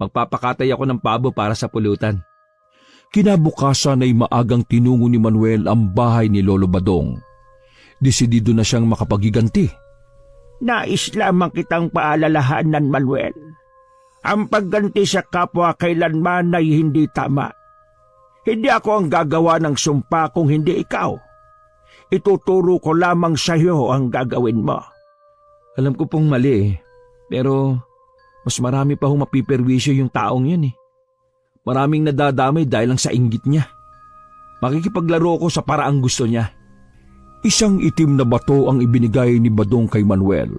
Magpapakatay ako ng pabo para sa pulutan. Kinabukasan ay maagang tinungo ni Manuel ang bahay ni Lolo Badong. Desidido na siyang makapagiganti. Nais lamang kitang paalalahanan, Manuel. Ang pagganti sa kapwa kailanman ay hindi tama. Hindi ako ang gagawa ng sumpa kung hindi ikaw. Ituturo ko lamang sa iyo ang gagawin mo. Alam ko pong mali pero mas marami pa hong mapiperwisyo yung taong yun eh. Maraming nadadamay dahil lang sa inggit niya. Makikipaglaro ko sa paraang gusto niya. Isang itim na bato ang ibinigay ni Badong kay Manuel.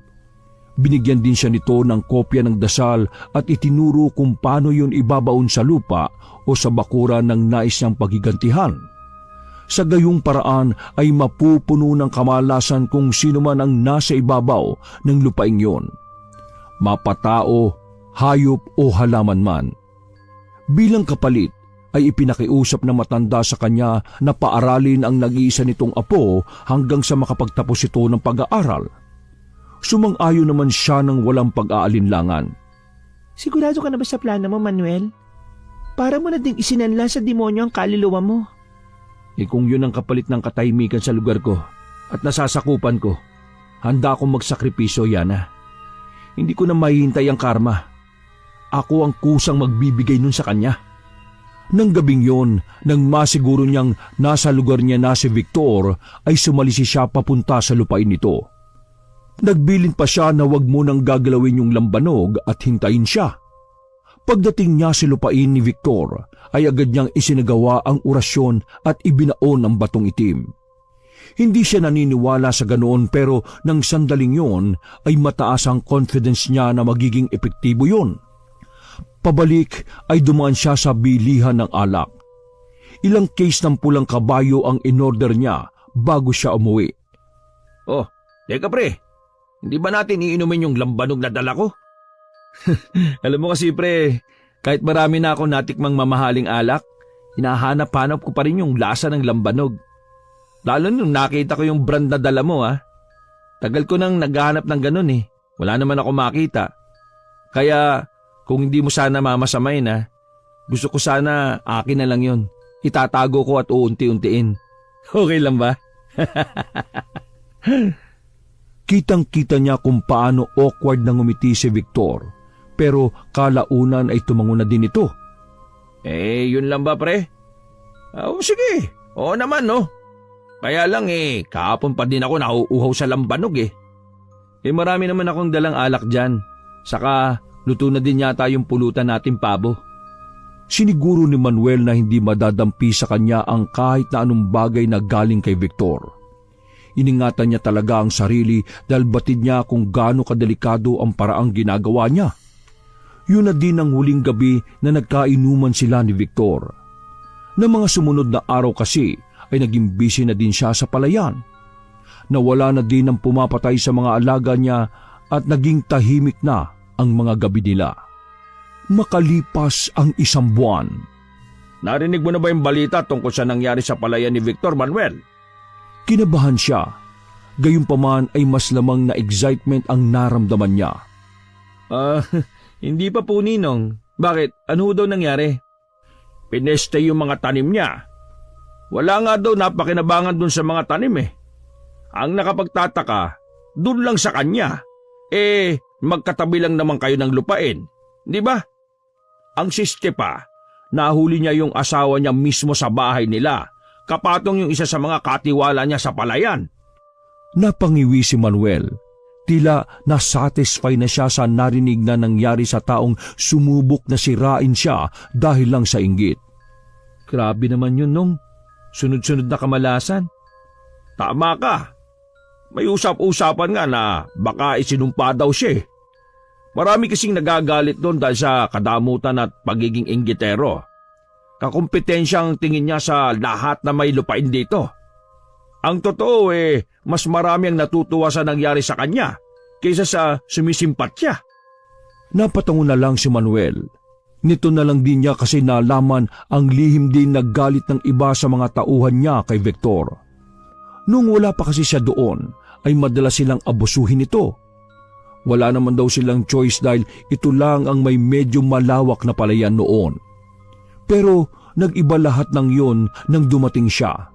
Binigyan din siya nito ng kopya ng dasal at itinuro kung paano yun ibabaon sa lupa o sa bakuran ng nais niyang pagigantihan. Sa gayong paraan ay mapupuno ng kamalasan kung sino man ang nasa ibabaw ng lupaing yun. Mapatao, hayop o halaman man. Bilang kapalit ay ipinakiusap na matanda sa kanya na paaralin ang nag-iisa nitong apo hanggang sa makapagtapos ito ng pag-aaral. Sumang-ayon naman siya ng walang pag-aalinlangan. Sigurado ka na ba sa plano mo, Manuel? Para mo na ding isinanla sa demonyo ang kaluluwa mo. Kung yun ang kapalit ng katahimikan sa lugar ko at nasasakupan ko, handa akong magsakripisyo, Yana. Hindi ko na mahihintay ang karma. Ako ang kusang magbibigay nun sa kanya. Nang gabing yon, nang masiguro niyang nasa lugar niya na si Victor, ay sumalisi siya papunta sa lupain nito. Nagbilin pa siya na wag mo nang gagalawin yung lambanog at hintayin siya. Pagdating niya sa lupain ni Victor, ay agad niyang isinagawa ang orasyon at ibinaon ang batong itim. Hindi siya naniniwala sa ganoon pero nang sandaling yon ay mataas ang confidence niya na magiging epektibo yon. Pabalik ay dumaan siya sa bilihan ng alak. Ilang case ng pulang kabayo ang inorder niya bago siya umuwi. Oh, teka pre, hindi ba natin iinumin yung lambanog na dala ko? Alam mo kasi pre, kahit marami na ako natikmang mamahaling alak, hinahanap-hanap ko pa rin yung lasa ng lambanog. Lalo nung nakita ko yung brand na dala mo ha. Tagal ko nang naghahanap ng ganun eh. Wala naman ako makita. Kaya kung hindi mo sana mamasamayin ha, gusto ko sana akin na lang yun. Itatago ko at uunti-untiin. Okay lang ba? Kitang-kita niya kung paano awkward na ngumiti si Victor, pero kalaunan ay tumango na din ito. Yun lang ba pre? Sige, oo naman no. Kaya lang kahapon pa din ako nauuhaw sa lambanog eh. Marami naman akong dalang alak dyan. Saka luto na din yata yung pulutan natin pabo. Siniguro ni Manuel na hindi madadampi sa kanya ang kahit na anong bagay na galing kay Victor. Iningatan niya talaga ang sarili dahil batid niya kung gaano kadelikado ang paraang ginagawa niya. Yun na din ang huling gabi na nagkainuman sila ni Victor. Na mga sumunod na araw kasi ay naging busy na din siya sa palayan. Nawala na din ang pumapatay sa mga alaga niya at naging tahimik na ang mga gabi nila. Makalipas ang 1 buwan. Narinig mo na ba yung balita tungkol sa nangyari sa palayan ni Victor, Manuel? Kinabahan siya. Gayunpaman ay mas lamang na excitement ang naramdaman niya. Hindi pa po ninong. Bakit? Ano daw nangyari? Pineste yung mga tanim niya. Wala nga daw napakinabangan dun sa mga tanim eh. Ang nakapagtataka, dun lang sa kanya. Magkatabi lang naman kayo ng lupain. Di ba? Ang siste pa, nahuli niya yung asawa niya mismo sa bahay nila. Kapatong yung isa sa mga katiwala niya sa palayan. Napangiwi si Manuel. Tila nasatisfy na siya sa narinig na nangyari sa taong sumubok na sirain siya dahil lang sa inggit. Grabe naman yun nung sunod-sunod na kamalasan. Tama ka. May usap-usapan nga na baka isinumpa daw siya eh. Marami kasing nagagalit doon dahil sa kadamutan at pagiging inggitero. Kakompetensyang tingin niya sa lahat na may lupain dito. Ang totoo mas marami ang natutuwa sa nangyari sa kanya kaysa sa sumisimpatya. Napatango na lang si Manuel. Nito na lang din niya kasi nalaman ang lihim din na galit ng iba sa mga tauhan niya kay Victor. Nung wala pa kasi siya doon, ay madalas silang abusuhin ito. Wala naman daw silang choice dahil ito lang ang may medyo malawak na palayan noon. Pero nag-iba lahat ng yon nang dumating siya.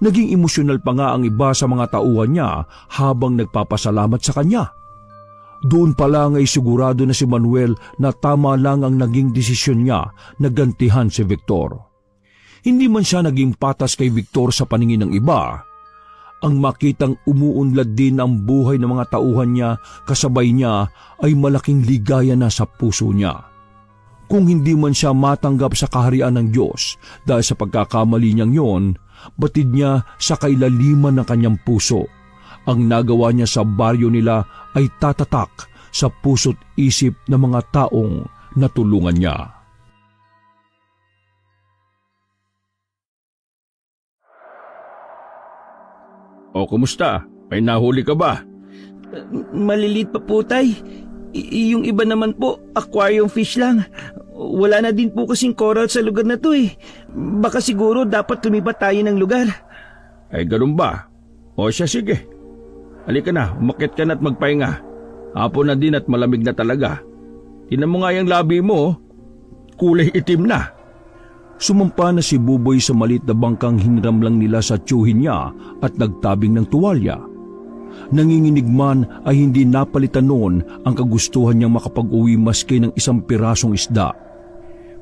Naging emosyonal pa nga ang iba sa mga tauhan niya habang nagpapasalamat sa kanya. Doon pa lang ay sigurado na si Manuel na tama lang ang naging desisyon niya na gantihan si Victor. Hindi man siya naging patas kay Victor sa paningin ng iba. Ang makitang umuunlad din ang buhay ng mga tauhan niya kasabay niya ay malaking ligaya na sa puso niya. Kung hindi man siya matanggap sa kaharian ng Diyos dahil sa pagkakamali niyang yon, batid niya sa kailaliman ng kanyang puso. Ang nagawa niya sa baryo nila ay tatatak sa puso't isip ng mga taong natulungan niya. O kumusta? May nahuli ka ba? Malilit pa po, tay. Yung iba naman po, aquarium fish lang. Wala na din po kasing coral sa lugar na to eh. Baka siguro dapat lumipat tayo ng lugar. Ay ganun ba? O siya sige. Halika na, umakyat ka na at magpahinga. Hapon na din at malamig na talaga. Tinan mo nga yung labi mo, kulay itim na. Sumampa na si Buboy sa maliit na bangkang hiniram lang nila sa tiyuhin niya at nagtabing ng tuwalya. Nanginginig man ay hindi napalitan noon ang kagustuhan niyang makapag-uwi maski ng isang pirasong isda.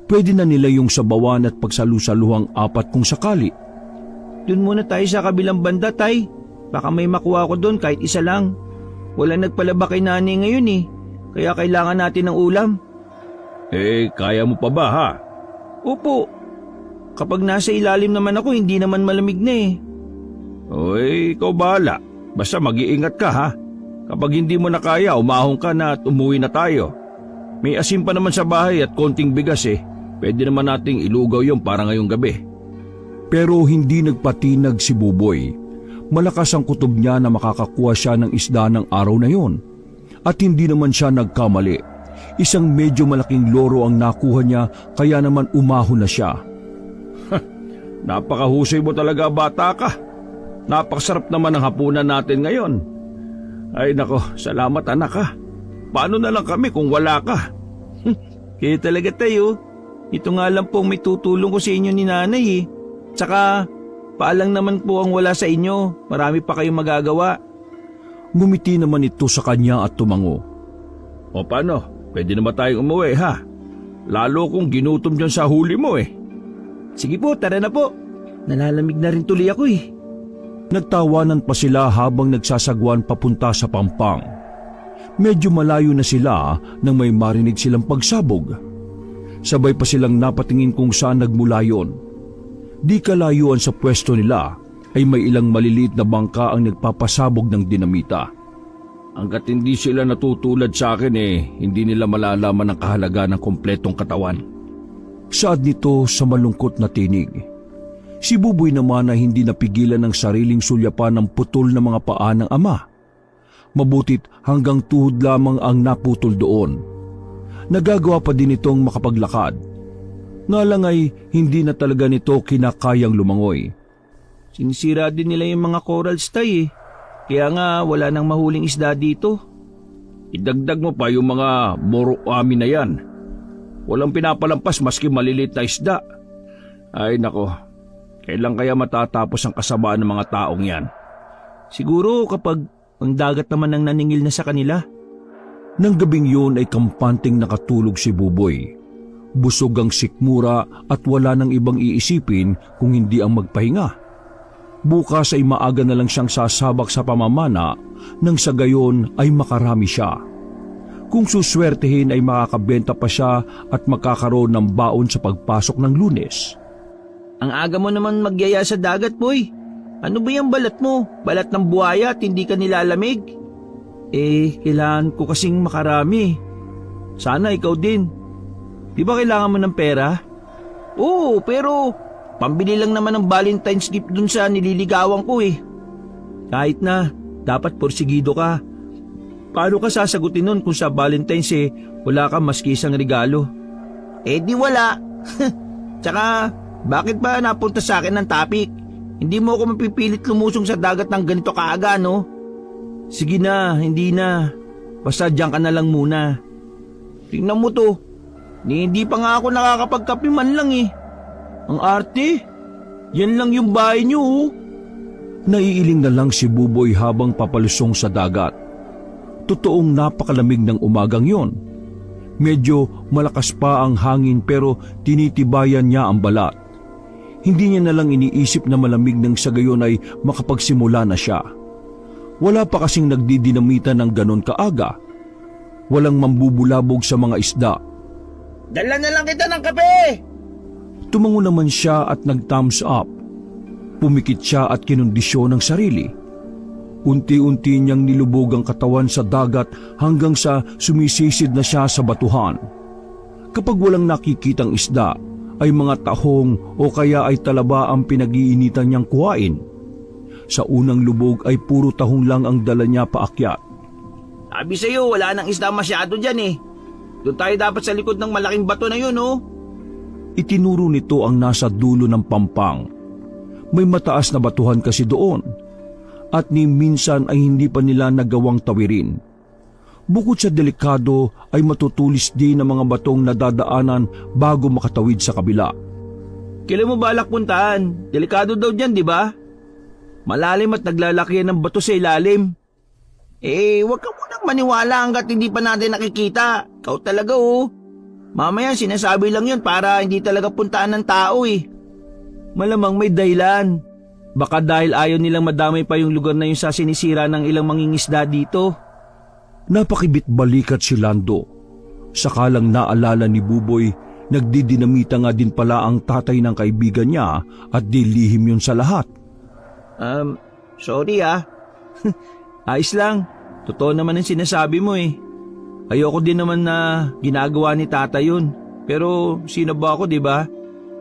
Pwede na nila yung sabawan at pagsalusaluhang 4 kung sakali. Doon muna tayo sa kabilang banda, tay. Baka may makuha ko doon kahit isa lang. Wala nagpalaba kay nanay ngayon eh. Kaya kailangan natin ng ulam. Kaya mo pa ba ha? Opo. Kapag nasa ilalim naman ako, hindi naman malamig na eh. Ikaw bahala. Basta mag-iingat ka ha. Kapag hindi mo na kaya, umahon ka na at umuwi na tayo. May asin pa naman sa bahay at konting bigas eh. Pwede naman nating ilugaw yung para ngayong gabi. Pero hindi nagpatinag si Buboy. Malakas ang kutob niya na makakakuha siya ng isda ng araw na yon. At hindi naman siya nagkamali. Isang medyo malaking loro ang nakuha niya kaya naman umahon na siya. Napakahusay mo talaga bata ka. Napakasarap naman ang hapunan natin ngayon. Ay nako, salamat anak ha. Paano na lang kami kung wala ka? Kaya talaga tayo. Ito nga lang pong may tutulong ko sa inyo ni nanay eh. Tsaka paalang naman po ang wala sa inyo. Marami pa kayong magagawa. Ngumiti naman ito sa kanya at tumango. O paano? Pwede naman tayong umuwi ha. Lalo kung ginutom dyan sa huli mo eh. Sige po, tara na po. Nalalamig na rin tuloy ako eh. Nagtawanan pa sila habang nagsasagwan papunta sa Pampang. Medyo malayo na sila nang may marinig silang pagsabog. Sabay pa silang napatingin kung saan nagmula yon. Di kalayuan sa pwesto nila ay may ilang maliliit na bangka ang nagpapasabog ng dinamita. Hanggat hindi sila natutulad sa akin hindi nila malalaman ang kahalaga ng kompletong katawan. Saad nito sa malungkot na tinig. Si Buboy naman ay hindi napigilan ng sariling sulyapan ng putol na mga paa ng ama. Mabutit hanggang tuhod lamang ang naputol doon. Nagagawa pa din itong makapaglakad. Nga lang ay hindi na talaga nito kinakayang lumangoy. Sinisira din nila yung mga corals tay eh. Kaya nga wala nang mahuling isda dito. Idagdag mo pa yung mga moro-ami na yan. Walang pinapalampas maski maliliit na isda. Ay nako, Kailan kaya matatapos ang kasamaan ng mga taong yan? Siguro kapag ang dagat naman ang naningil na sa kanila. Nang gabing yun ay kampanting nakatulog si Buboy. Busog ang sikmura at wala nang ibang iisipin kung hindi ang magpahinga. Bukas ay maaga na lang siyang sasabak sa pamamana nang sa gayon ay makarami siya. Kung suswertehin ay makakabenta pa siya at makakaroon ng baon sa pagpasok ng Lunes. Ang aga mo naman magyaya sa dagat, boy. Ano ba yung balat mo? Balat ng buhaya at hindi ka nilalamig? Kailangan ko kasing makarami. Sana ikaw din. Di ba kailangan mo ng pera? Oo, pero pambili lang naman ng Valentine's gift dun sa nililigawan ko eh. Kahit na, dapat porsigido ka. Paano ka sasagutin nun kung sa Valentine's wala ka maski isang regalo? Di wala. Tsaka, bakit ba napunta sa akin ng topic? Hindi mo ako mapipilit lumusong sa dagat ng ganito kaaga, no? Sige na, hindi na. Basta diyan ka na lang muna. Tingnan mo to. Hindi pa nga ako nakakapagkape man lang eh. Ang arte. Yan lang yung bahay niyo oh. Naiiling na lang si Buboy habang papalusong sa dagat. Totoong napakalamig ng umagang yon. Medyo malakas pa ang hangin pero tinitibayan niya ang balat. Hindi niya na lang iniisip na malamig nang sa gayon ay makapagsimula na siya. Wala pa kasing nagdidinamitan ng ganon kaaga. Walang mambubulabog sa mga isda. Dala na lang kita ng kape! Tumango naman siya at nag-thumbs up. Pumikit siya at kinondisyon ng sarili. Unti-unti niyang nilubog ang katawan sa dagat hanggang sa sumisisid na siya sa batuhan. Kapag walang nakikitang isda, ay mga tahong o kaya ay talaba ang pinag-iinitan niyang kuhain. Sa unang lubog ay puro tahong lang ang dala niya paakyat. Sabi sa'yo, wala nang isda masyado dyan eh. Doon tayo dapat sa likod ng malaking bato na yun oh. Itinuro nito ang nasa dulo ng pampang. May mataas na batuhan kasi doon. At ni minsan ay hindi pa nila nagawang tawirin. Bukod sa delikado ay matutulis din ang mga batong nadadaanan bago makatawid sa kabila. Kailan mo balak puntaan? Delikado daw dyan, di ba? Malalim at naglalaki ng bato sa ilalim. Huwag ka munang maniwala hanggat hindi pa natin nakikita. Ikaw talaga oh. Mamaya sinasabi lang yun para hindi talaga puntaan ng tao eh. Malamang may dahilan. Baka dahil ayaw nilang madamay pa yung lugar na yun sa sinisira ng ilang mangingisda dito. Napakibit balikat si Lando. Sakalang naalala ni Buboy, nagdidinamita nga din pala ang tatay ng kaibigan niya at dilihim yun sa lahat. Sorry ah. Ayos lang. Totoo naman ang sinasabi mo eh. Ayoko din naman na ginagawa ni tata yun. Pero sino ba ako, di ba?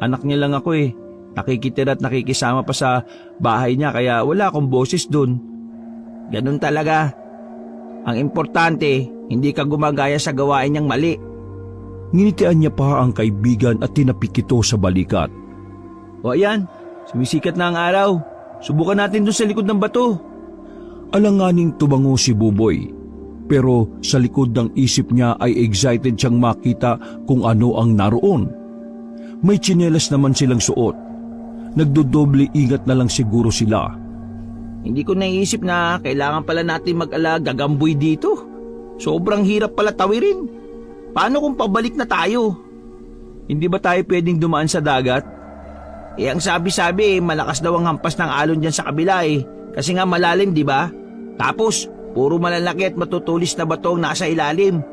Anak niya lang ako eh. Nakikitira at nakikisama pa sa bahay niya kaya wala akong boses dun. Ganun talaga. Ang importante, hindi ka gumagaya sa gawain niyang mali. Nginitian niya pa ang kaibigan at tinapik ito sa balikat. O ayan, sumisikat na ang araw. Subukan natin dun sa likod ng bato. Alanganing tumango si Buboy. Pero sa likod ng isip niya ay excited siyang makita kung ano ang naroon. May tsinelas naman silang suot. Nagdodoble ingat na lang siguro sila. Hindi ko naisip na kailangan pala natin mag-ala gagamboy dito. Sobrang hirap pala tawirin. Paano kung pabalik na tayo? Hindi ba tayo pwedeng dumaan sa dagat? Ang sabi-sabi malakas daw ang hampas ng alon dyan sa kabila eh. Kasi nga malalim, di ba? Tapos, puro malalaki at matutulis na bato ang nasa ilalim.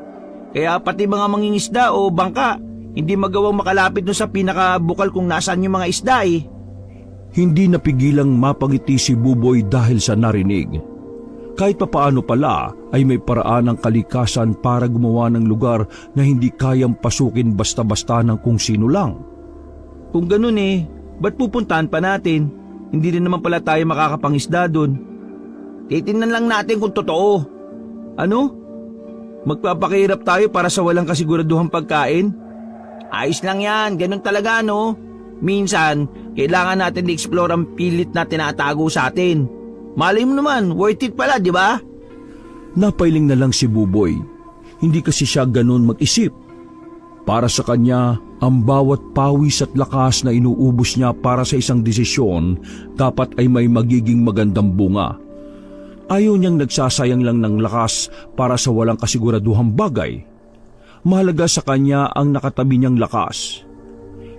Kaya pati mga mangingisda o bangka, hindi magawang makalapit doon sa pinakabukal kung nasaan yung mga isda eh. Hindi napigilang mapangiti si Buboy dahil sa narinig. Kahit papaano pala ay may paraan ng kalikasan para gumawa ng lugar na hindi kayang pasukin basta-basta ng kung sino lang. Kung ganun ba't pupuntahan pa natin? Hindi rin naman pala tayo makakapangisda doon. Titingnan lang natin kung totoo. Ano? Magpapakahirap tayo para sa walang kasiguraduhang pagkain? Ayos lang yan, ganun talaga no? Minsan, kailangan natin i-explore ang pilit na tinatago sa atin. Malay mo naman, worth it pala, di ba? Napailing na lang si Buboy. Hindi kasi siya ganun mag-isip. Para sa kanya, ang bawat pawis at lakas na inuubos niya para sa isang desisyon dapat ay may magiging magandang bunga. Ayaw niyang nagsasayang lang ng lakas para sa walang kasiguraduhang bagay. Mahalaga sa kanya ang nakatabi niyang lakas.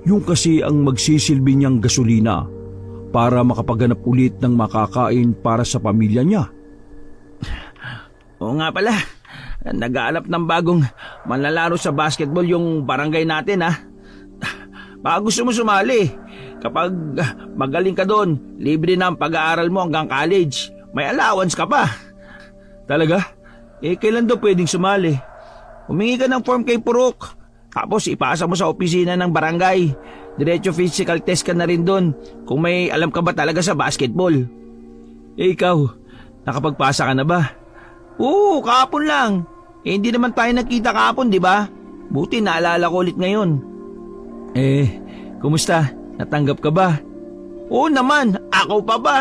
Yung kasi ang magsisilbi niyang gasolina para makapaganap ulit ng makakain para sa pamilya niya. Oo nga pala, nag-aalap ng bagong manlalaro sa basketball yung barangay natin ha. Baka gusto mo sumali. Kapag magaling ka doon, libre na ang pag-aaral mo hanggang college. May allowance ka pa. Talaga? Kailan daw pwedeng sumali? Humingi ka ng form kay Purok. Tapos ipasa mo sa opisina ng barangay. Diretso physical test ka na rin doon kung may alam ka ba talaga sa basketball. Ikaw, nakapagpasa ka na ba? Oo, kahapon lang. Hindi naman tayo nagkita kahapon, di ba? Buti naalala ko ulit ngayon. Kumusta? Natanggap ka ba? Oo naman, ako pa ba?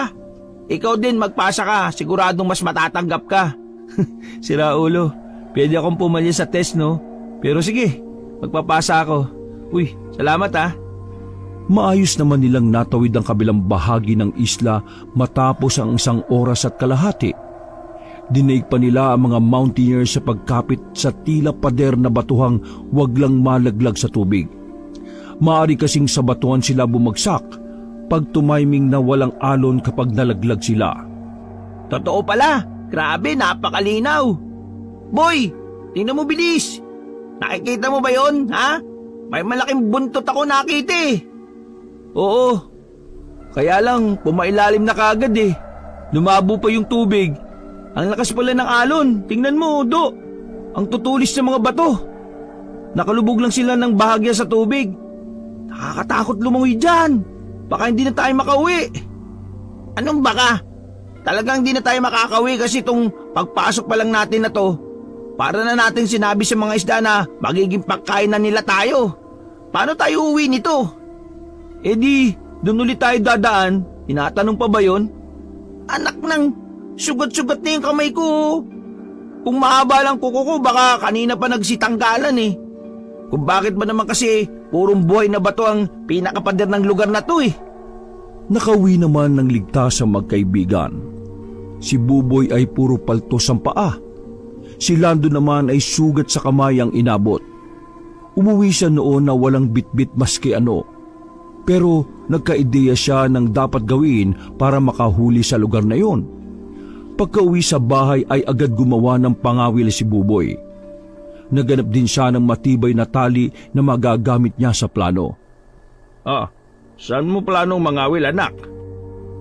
Ikaw din magpasa ka, siguradong mas matatanggap ka. Sira ulo, pwede akong pumalya sa test no? Pero sige, magpapasa ako. Uy, salamat ha. Maayos naman nilang natawid ang kabilang bahagi ng isla matapos ang 1 oras at kalahati. Dinaig pa nila ang mga mountaineers sa pagkapit sa tila pader na batuhang wag lang malaglag sa tubig. Maari kasing sa batuhan sila bumagsak pag tumayming na walang alon kapag nalaglag sila. Totoo pala, grabe napakalinaw. Boy, tingnan mo bilis. Nakikita mo ba yon, ha? May malaking buntot ako nakita eh. Oo, kaya lang pumailalim na kaagad eh. Lumabo pa yung tubig. Ang lakas pala ng alon, tingnan mo, Do. Ang tutulis ng mga bato. Nakalubog lang sila ng bahagya sa tubig. Nakakatakot lumangoy dyan. Baka hindi na tayo makauwi. Anong baka? Talagang hindi na tayo makakauwi kasi itong pagpasok pa lang natin na to, para na natin sinabi sa mga isda na magiging pagkain na nila tayo. Paano tayo uwi nito? Di, doon ulit tayo dadaan. Tinatanong pa ba yon? Anak ng sugat-sugat na yung kamay ko. Kung mahaba lang kuko ko, baka kanina pa nagsitanggalan eh. Kung bakit ba naman kasi purong buhay na bato ang pinakapader ng lugar na to eh. Nakauwi naman ng ligtas ang magkaibigan. Si Buboy ay puro paltos ang paa. Si Lando naman ay sugat sa kamay ang inabot. Umuwi siya noon na walang bitbit maski ano. Pero nagka-ideya siya ng dapat gawin para makahuli sa lugar na yon. Pagka-uwi sa bahay ay agad gumawa ng pangawil si Buboy. Naganap din siya ng matibay na tali na magagamit niya sa plano. Saan mo planong mangawil, anak?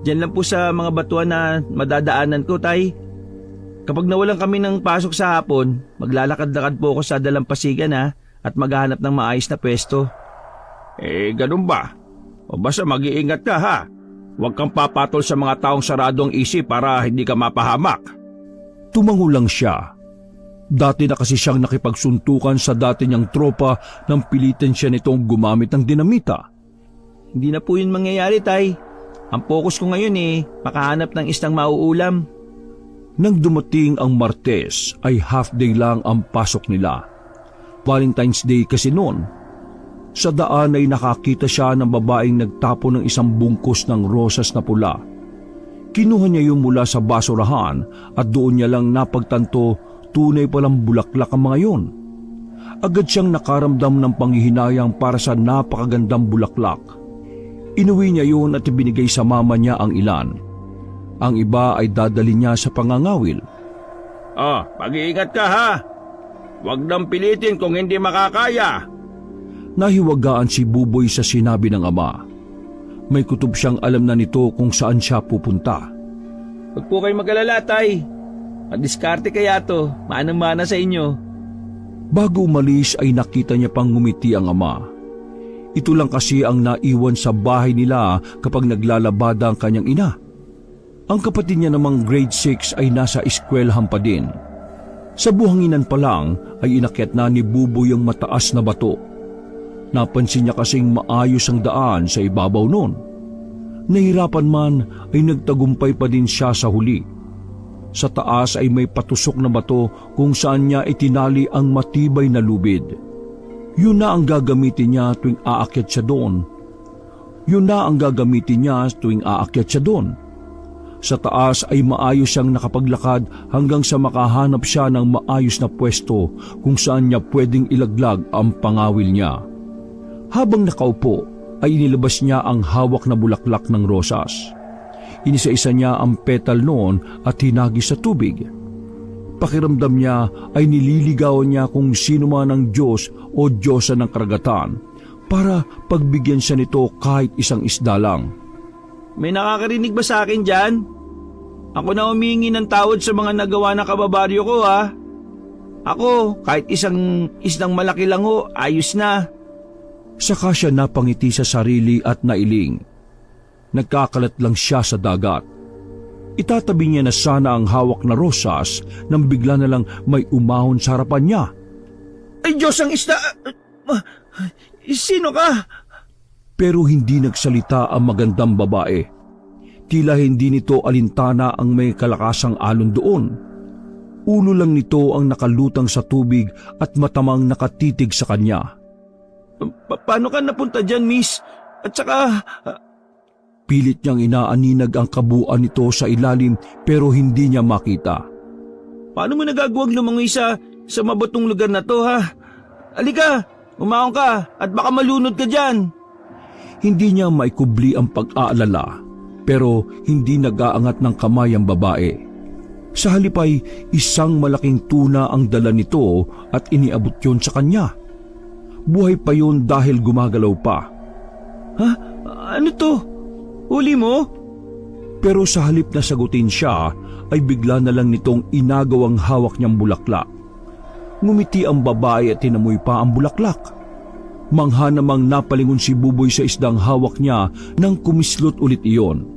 Diyan lang po sa mga batuan na madadaanan ko, tay. Kapag nawalan kami ng pasok sa hapon, maglalakad-lakad po ako sa dalampasigan at maghahanap ng maayos na pwesto. Ganun ba? O basta mag-iingat ka ha. Huwag kang papatol sa mga taong sarado ang isip para hindi ka mapahamak. Tumango lang siya. Dati na kasi siyang nakipagsuntukan sa dati niyang tropa nang pilitin siya nitong gumamit ng dinamita. Hindi na po yun mangyayari, tay. Ang focus ko ngayon makahanap ng isang mauulam. Nang dumating ang Martes ay half day lang ang pasok nila. Valentine's Day kasi noon. Sa daan ay nakakita siya ng babaeng nagtapo ng isang bungkus ng rosas na pula. Kinuha niya yung mula sa basurahan at doon niya lang napagtanto tunay palang bulaklak ang mga yun. Agad siyang nakaramdam ng panghihinayang para sa napakagandang bulaklak. Inuwi niya yun at ibinigay sa mama niya ang ilan. Ang iba ay dadali niya sa pangangawil. Mag-iingat ka ha. Huwag nang pilitin kung hindi makakaya. Nahiwagaan si Buboy sa sinabi ng ama. May kutob siyang alam na nito kung saan siya pupunta. Huwag po kayo mag-alala, tay. Madiskarte kaya to, manang-mana sa inyo. Bago umalis ay nakita niya pang ngumiti ang ama. Ito lang kasi ang naiwan sa bahay nila kapag naglalabada ang kanyang ina. Ang kapatid niya namang grade 6 ay nasa eskwelahan pa din. Sa buhanginan pa lang ay inakyat na ni Buboy ang mataas na bato. Napansin niya kasing maayos ang daan sa ibabaw noon. Nahirapan man ay nagtagumpay pa din siya sa huli. Sa taas ay may patusok na bato kung saan niya itinali ang matibay na lubid. Yun na ang gagamitin niya tuwing aakyat siya doon. Sa taas ay maayos siyang nakapaglakad hanggang sa makahanap siya ng maayos na pwesto kung saan niya pwedeng ilaglag ang pangawil niya. Habang nakaupo ay inilabas niya ang hawak na bulaklak ng rosas. Inisa-isa niya ang petal noon at hinagis sa tubig. Pakiramdam niya ay nililigawan niya kung sino man ang Diyos o Diyosa ng karagatan para pagbigyan siya nito kahit isang isda lang. May nakakarinig ba sa akin dyan? Ako na humingi ng tawad sa mga nagawa ng kababaryo ko, ha? Ako, kahit isang isdang malaki lang ho, ayos na. Saka siya napangiti sa sarili at nailing. Nagkakalat lang siya sa dagat. Itatabi niya na sana ang hawak na rosas nang bigla na lang may umahon sa harapan niya. Ay Diyos, ang isda! Sino ka? Pero hindi nagsalita ang magandang babae. Tila hindi nito alintana ang may kalakasang alon doon. Ulo lang nito ang nakalutang sa tubig at matamang nakatitig sa kanya. Paano ka napunta dyan, miss? At saka... Pilit niyang inaaninag ang kabuuan nito sa ilalim pero hindi niya makita. Paano mo nagagawang lumangoy sa mabatong lugar na to, ha? Alika, umaon ka at baka malunod ka dyan. Hindi niya maikubli ang pag-aalala pero hindi nag-aangat ng kamay ang babae. Sa halip ay isang malaking tuna ang dala nito at iniabot yun sa kanya. Buhay pa yun dahil gumagalaw pa. Ha? Ano to? Huli mo? Pero sa halip na sagutin siya ay bigla na lang nitong inagaw ang hawak niyang bulaklak. Ngumiti ang babae at tinamoy pa ang bulaklak. Mangha namang napalingon si Buboy sa isdang hawak niya nang kumislot ulit iyon.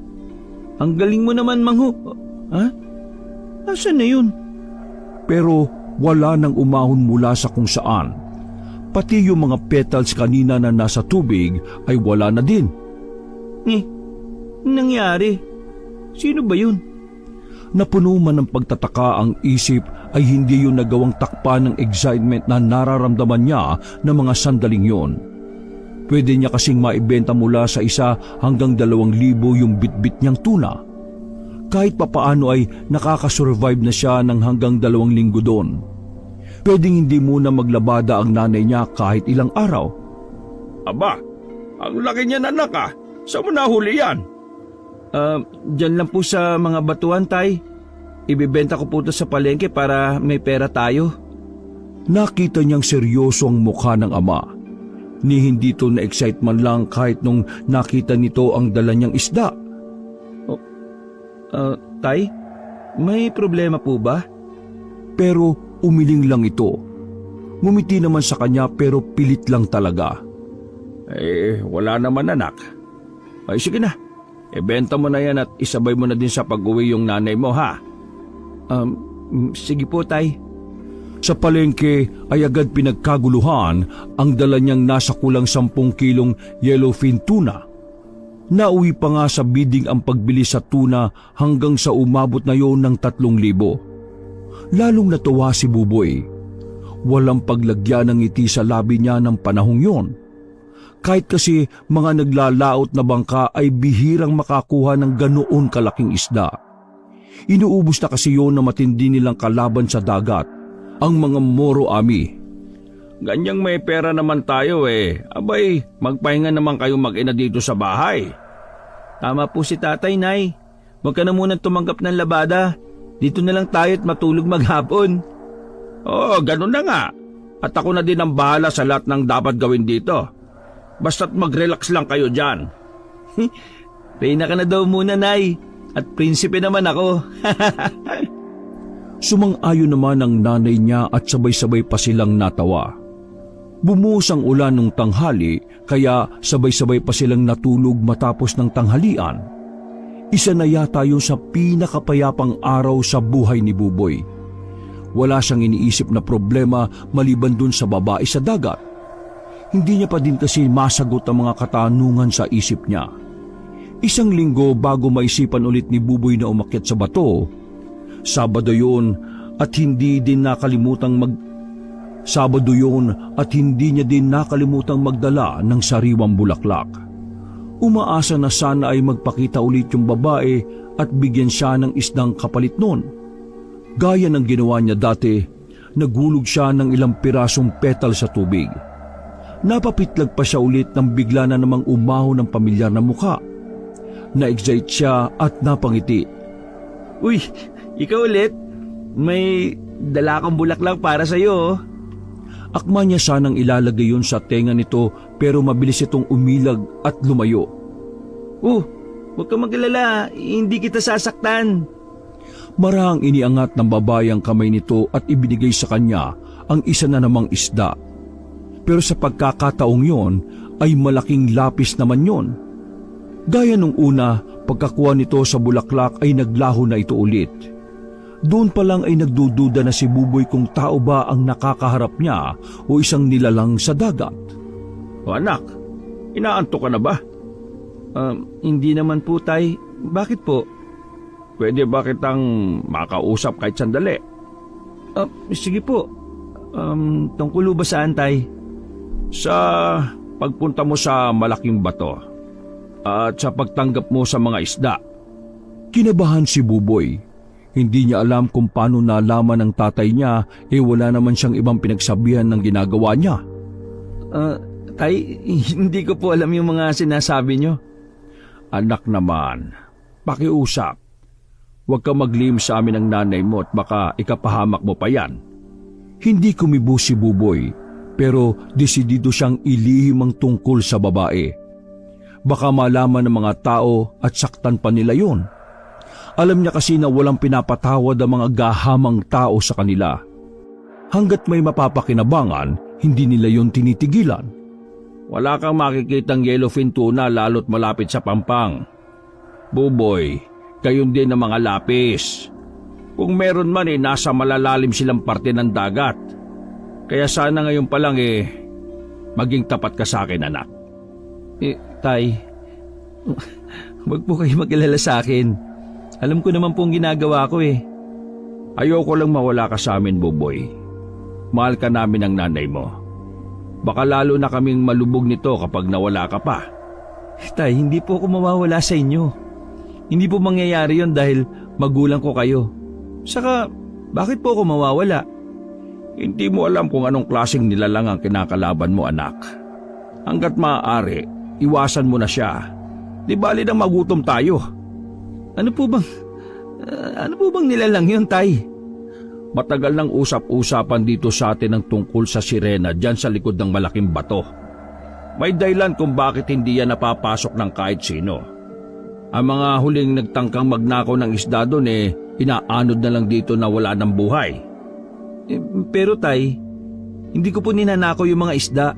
Ang galing mo naman, Mangho. Ha? Asan na yun? Pero wala nang umahon mula sa kung saan. Pati yung mga petals kanina na nasa tubig ay wala na din. Nangyari? Sino ba yun? Napuno man ng pagtataka ang isip ay hindi yun nagawang takpan ng excitement na nararamdaman niya ng mga sandaling yon. Pwede niya kasing maibenta mula sa 1 hanggang 2,000 yung bitbit niyang tuna. Kahit papaano ay nakakasurvive na siya ng hanggang 2 linggo doon. Pwedeng hindi muna maglabada ang nanay niya kahit ilang araw. Aba, ang laki niya anak ah. Saan mo nahuli yan? Diyan lang po sa mga batuan, tay. Ibibenta ko po ito sa palengke para may pera tayo. Nakita niyang seryoso ang mukha ng ama. Ni hindi to na-excite man lang kahit nung nakita nito ang dala niyang isda. Tay, may problema po ba? Pero umiling lang ito. Ngumiti naman sa kanya pero pilit lang talaga. Wala naman anak. Ay sige na, ibenta mo na yan at isabay mo na din sa pag-uwi yung nanay mo ha. Sige po, tay. Sa palengke ay agad pinagkaguluhan ang dala niyang nasa kulang 10 kilong yellowfin tuna. Nauwi pa nga sa bidding ang pagbili sa tuna hanggang sa umabot na yon ng 3,000. Lalong natuwa si Buboy. Walang paglagyan ng ngiti sa labi niya ng panahong yon. Kahit kasi mga naglalaot na bangka ay bihirang makakuha ng ganoon kalaking isda. Inuubos na kasi yon na matindi nilang kalaban sa dagat, ang mga Moro Ami. Ganyang may pera naman tayo Abay, magpahinga naman kayo mag-ina dito sa bahay. Tama po si tatay, nay. Huwag ka na munang tumanggap ng labada. Dito na lang tayo at matulog maghapon. Ganun na nga. At ako na din ang bahala sa lahat ng dapat gawin dito. Basta't mag-relax lang kayo dyan. Reyna ka na daw muna, nay. At prinsipe naman ako. Sumang-ayon naman ang nanay niya at sabay-sabay pa silang natawa. Bumuhos ang ulan nung tanghali kaya sabay-sabay pa silang natulog matapos ng tanghalian. Isa na yata yun sa pinakapayapang araw sa buhay ni Buboy. Wala siyang iniisip na problema maliban dun sa babae sa dagat. Hindi niya pa din kasi masagot ang mga katanungan sa isip niya. 1 linggo bago maisipan ulit ni Buboy na umakyat sa bato. Sabado yun at hindi din nakalimutang Sabado yun at hindi niya din nakalimutang magdala ng sariwang bulaklak. Umaasa na sana ay magpakita ulit yung babae at bigyan siya ng isdang kapalit nun. Gaya ng ginawa niya dati, naghulog siya ng ilang pirasong petal sa tubig. Napapitlag pa siya ulit nang bigla na namang umahon ng pamilyar na mukha. Na-excite siya at napangiti. Uy, ikaw ulit? May dala kang bulaklak para sa'yo oh. Akma niya sanang ilalagay yun sa tenga nito pero mabilis itong umilag at lumayo. Huwag kang mag-alala, hindi kita sasaktan. Marahang iniangat ng babae ang kamay nito at ibinigay sa kanya ang isa na namang isda. Pero sa pagkakataong yon ay malaking lapis naman yon. Gaya nung una, pagkakuha nito sa bulaklak ay naglaho na ito ulit. Doon pa lang ay nagdududa na si Buboy kung tao ba ang nakakaharap niya o isang nilalang sa dagat. O anak, inaantok ka na ba? Hindi naman po, Tay. Bakit po? Pwede ba kitang makausap kahit sandali? Sige po. Tungkol ba saan, Tay? Sa pagpunta mo sa malaking bato at sa pagtanggap mo sa mga isda. Kinabahan si Buboy. Hindi niya alam kung paano nalaman ng tatay niya wala naman siyang ibang pinagsabihan ng ginagawa niya. Tay, hindi ko po alam yung mga sinasabi niyo. Anak naman, pakiusap. Huwag ka maglihim sa amin ng nanay mo at baka ikapahamak mo pa yan. Hindi kumibo si Buboy pero desidido siyang ilihim ang tungkol sa babae. Baka malaman ng mga tao at saktan pa nila yon. Alam niya kasi na walang pinapatawad ang mga gahamang tao sa kanila. Hanggat may mapapakinabangan, hindi nila yon tinitigilan. Wala kang makikitang yellowfin tuna lalo't malapit sa pampang. Buboy, gayon din ang mga lapis. Kung meron man nasa malalalim silang parte ng dagat. Kaya sana ngayon pa lang maging tapat ka sa akin, anak. Tay, wag po kayo mag-alala sa akin. Alam ko naman pong ginagawa ko Ayoko lang mawala ka sa amin, Buboy. Mahal ka namin ng nanay mo. Baka lalo na kaming malubog nito kapag nawala ka pa. Tay, hindi po ako mawawala sa inyo. Hindi po mangyayari yon dahil magulang ko kayo. Saka, bakit po ako mawawala? Hindi mo alam kung anong klaseng nilalang ang kinakalaban mo, anak. Hanggat maaari, iwasan mo na siya. Di bali nang magutom tayo. Ano po bang nilalang yun, Tay? Matagal nang usap-usapan dito sa atin ang tungkol sa sirena dyan sa likod ng malaking bato. May dahilan kung bakit hindi yan napapasok ng kahit sino. Ang mga huling nagtangkang magnakaw ng isda doon inaanod na lang dito na wala ng buhay. Pero Tay, hindi ko po ninanakaw yung mga isda.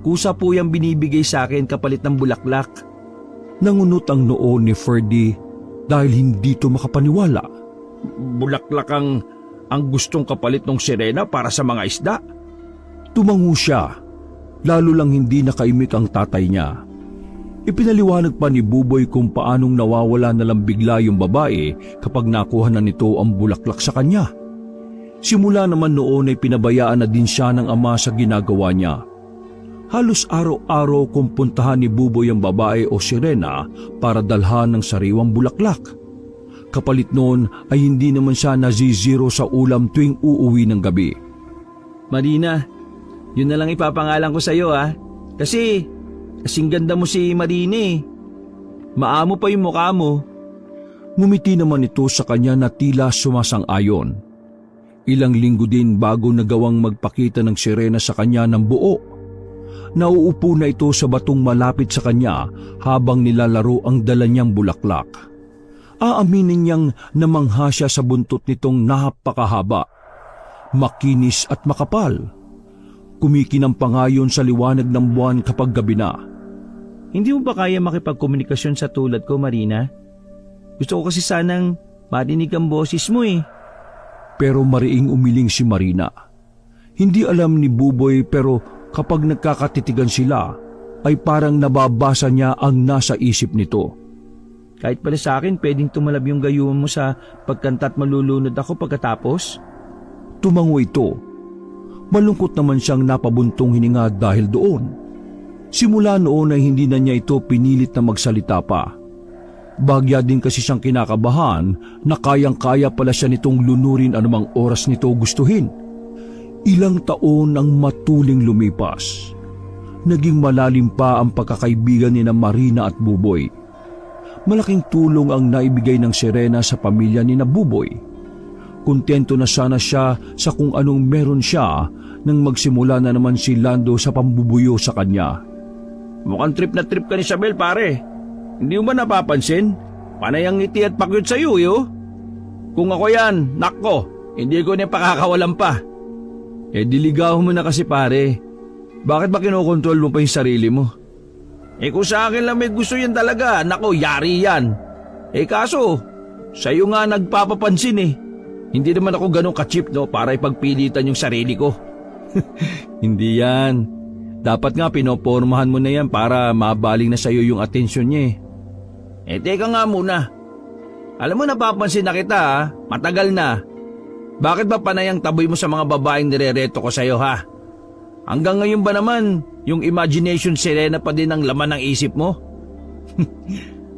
Kusa po yung binibigay sa akin kapalit ng bulaklak. Nangunot ang noo ni Ferdy dahil hindi ito makapaniwala. Bulaklak ang gustong kapalit ng sirena para sa mga isda? Tumango siya, lalo lang hindi nakaimik ang tatay niya. Ipinaliwanag pa ni Buboy kung paanong nawawala na lang bigla yung babae kapag nakuha na nito ang bulaklak sa kanya. Simula naman noon ay pinabayaan na din siya ng ama sa ginagawa niya. Halos araw-araw kung puntahan ni Buboy ang babae o sirena para dalhan ng sariwang bulaklak. Kapalit noon ay hindi naman siya nazizero sa ulam tuwing uuwi ng gabi. Marina, yun na lang ipapangalan ko sa iyo Kasi kasing ganda mo si Marina Maamo pa yung mukha mo. Ngumiti naman ito sa kanya na tila sumasang-ayon. Ilang linggo din bago nagawang magpakita ng sirena sa kanya ng buo. Nauupo na ito sa batong malapit sa kanya habang nilalaro ang dala niyang bulaklak. Aaminin niyang namangha siya sa buntot nitong napakahaba, makinis at makapal. Kumikinang pa nga yun sa liwanag ng buwan kapag gabi na. Hindi mo ba kaya makipagkomunikasyon sa tulad ko, Marina? Gusto ko kasi sanang marinig ang boses mo Pero mariing umiling si Marina. Hindi alam ni Buboy pero kapag nagkakatitigan sila, ay parang nababasa niya ang nasa isip nito. Kahit pala sa akin, pwedeng tumalab yung gayuman mo sa pagkanta at malulunod ako pagkatapos? Tumango ito. Malungkot naman siyang napabuntong hininga dahil doon. Simula noon ay hindi na niya ito pinilit na magsalita pa. Bagya din kasi siyang kinakabahan na kayang-kaya pala siya nitong lunurin anumang oras nito gustuhin. Ilang taon ang matuling lumipas. Naging malalim pa ang pagkakaibigan ni Marina at Buboy. Malaking tulong ang naibigay ng Serena sa pamilya ni Buboy. Kontento na sana siya sa kung anong meron siya nang magsimula na naman si Lando sa pambubuyo sa kanya. Mukhang trip na trip ka ni Isabel, pare. Hindi mo ba napapansin? Panay ang ngiti at pakyut sa'yo, yo. Kung ako yan, nakko, hindi ko na pakakawalan pa. Diligaw mo na kasi, pare. Bakit ba kinokontrol mo pa yung sarili mo? Kung sa akin lang may gusto yan talaga, nako, yari yan. Kaso, sa'yo nga nagpapapansin eh. Hindi naman ako ganun ka-cheap, no, para ipagpilitan yung sarili ko. Hindi yan. Dapat nga pinopormahan mo na yan para mabaling na sa'yo yung atensyon niya eh. Teka nga muna. Alam mo, napapansin na kita ha, matagal na. Bakit ba panayang taboy mo sa mga babaeng nirereto ko sa'yo ha? Hanggang ngayon ba naman, yung imagination Serena pa din ang laman ng isip mo?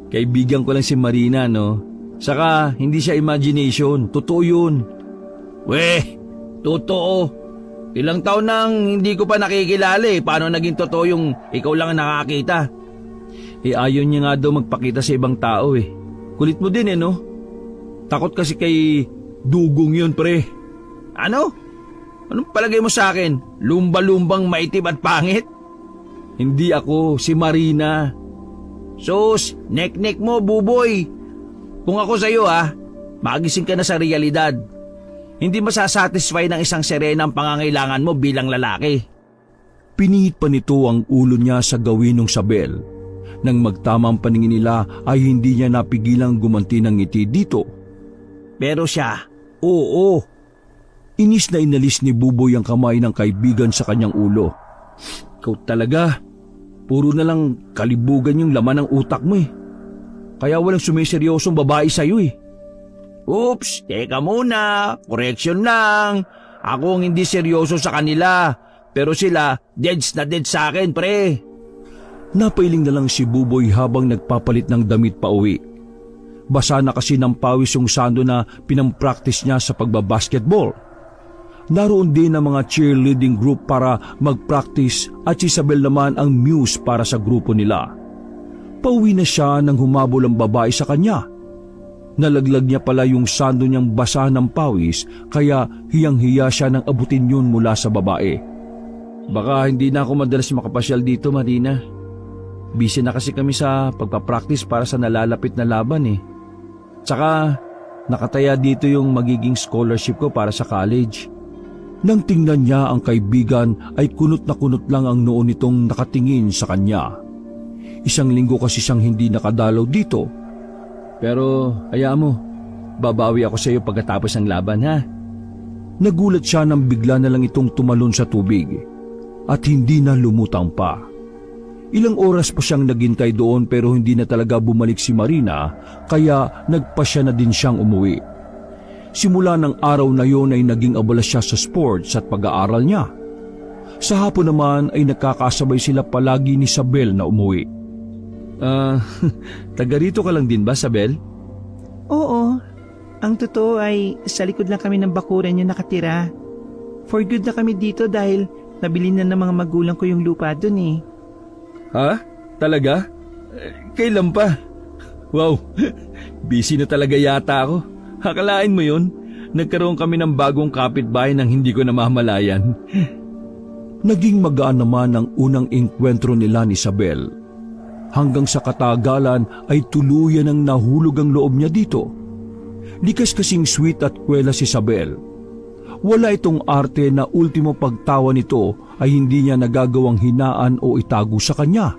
Kaibigan ko lang si Marina, no? Saka, hindi siya imagination. Totoo yun. Weh, totoo. Ilang taon nang hindi ko pa nakikilala eh. Paano naging totoo yung ikaw lang ang nakakita? Ayaw niya nga daw magpakita sa ibang tao eh. Kulit mo din eh, no? Takot kasi kay dugong yun, pre. Ano? Anong palagay mo sa akin? Lumba-lumbang maitim at pangit? Hindi ako, si Marina. Sus, nek-nek mo, Buboy. Kung ako sa'yo magising ka na sa realidad. Hindi masasatisfy ng isang Serena ang pangangailangan mo bilang lalaki. Pinihit pa nito ang ulo niya sa gawin ng Sabel. Nang magtama ang paningin nila ay hindi niya napigilang gumanti ng ngiti dito. Pero siya, oo. Inis na inalis ni Buboy ang kamay ng kaibigan sa kanyang ulo. Ikaw talaga, puro na lang kalibugan yung laman ng utak mo eh. Kaya walang sumiseryosong babae sa'yo eh. Oops, teka muna, correction lang. Ako ang hindi seryoso sa kanila, pero sila deads na dead sa akin, pre. Napailing na lang si Buboy habang nagpapalit ng damit pa uwi. Basa na kasi ng pawis yung sando na pinampractice niya sa pagbabasketball. Naroon din ang mga cheerleading group para magpractice at si Isabel naman ang muse para sa grupo nila. Pauwi na siya nang humabol ang babae sa kanya. Nalaglag niya pala yung sando niyang basa ng pawis kaya hiyang-hiya siya nang abutin yun mula sa babae. Baka hindi na ako madalas makapasyal dito, Marina. Busy na kasi kami sa pagpapractice para sa nalalapit na laban eh. Tsaka nakataya dito yung magiging scholarship ko para sa college. Nang tingnan niya ang kaibigan ay kunot na kunot lang ang noo nitong nakatingin sa kanya. Isang linggo kasi siyang hindi nakadalaw dito. Pero hayaan mo, babawi ako sa iyo pagkatapos ng laban ha. Nagulat siya nang bigla na lang itong tumalon sa tubig at hindi na lumutang pa. Ilang oras pa siyang naghintay doon pero hindi na talaga bumalik si Marina kaya nagpasya na din siyang umuwi. Simula ng araw na yon ay naging abala siya sa sports at pag-aaral niya. Sa hapon naman ay nakakasabay sila palagi ni Sabel na umuwi. Taga rito ka lang din ba, Sabel? Oo. Ang totoo ay sa likod lang kami ng bakuran yung nakatira. For good na kami dito dahil nabili na ng mga magulang ko yung lupa dun eh. Ha? Talaga? Kailan pa? Wow, busy na talaga yata ako. Akalain mo yun? Nagkaroon kami ng bagong kapitbahay nang hindi ko namamalayan. Naging magaan naman ang unang engkwentro nila ni Sabel. Hanggang sa katagalan ay tuluyan ang nahulog ang loob niya dito. Likas kasing sweet at kwela si Sabel. Wala itong arte na ultimo pagtawa nito ay hindi niya nagagawang hinaan o itago sa kanya.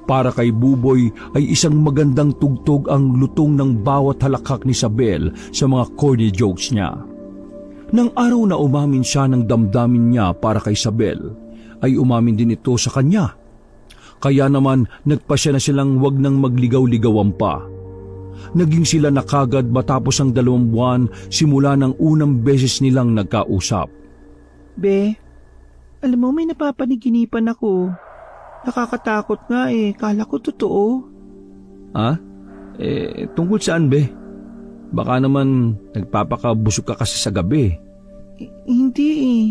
Para kay Buboy ay isang magandang tugtog ang lutong ng bawat halakhak ni Sabel sa mga corny jokes niya. Nang araw na umamin siya ng damdamin niya para kay Sabel, ay umamin din ito sa kanya. Kaya naman nagpasya na silang wag nang magligaw-ligawan pa. Naging sila na kagad matapos ang 2 buwan simula ng unang beses nilang nagkausap. Be, alam mo may napapaniginipan ako. Nakakatakot nga eh, kala ko totoo. Ha? Tungkol saan, be? Baka naman nagpapakabusog ka kasi sa gabi. Hindi eh.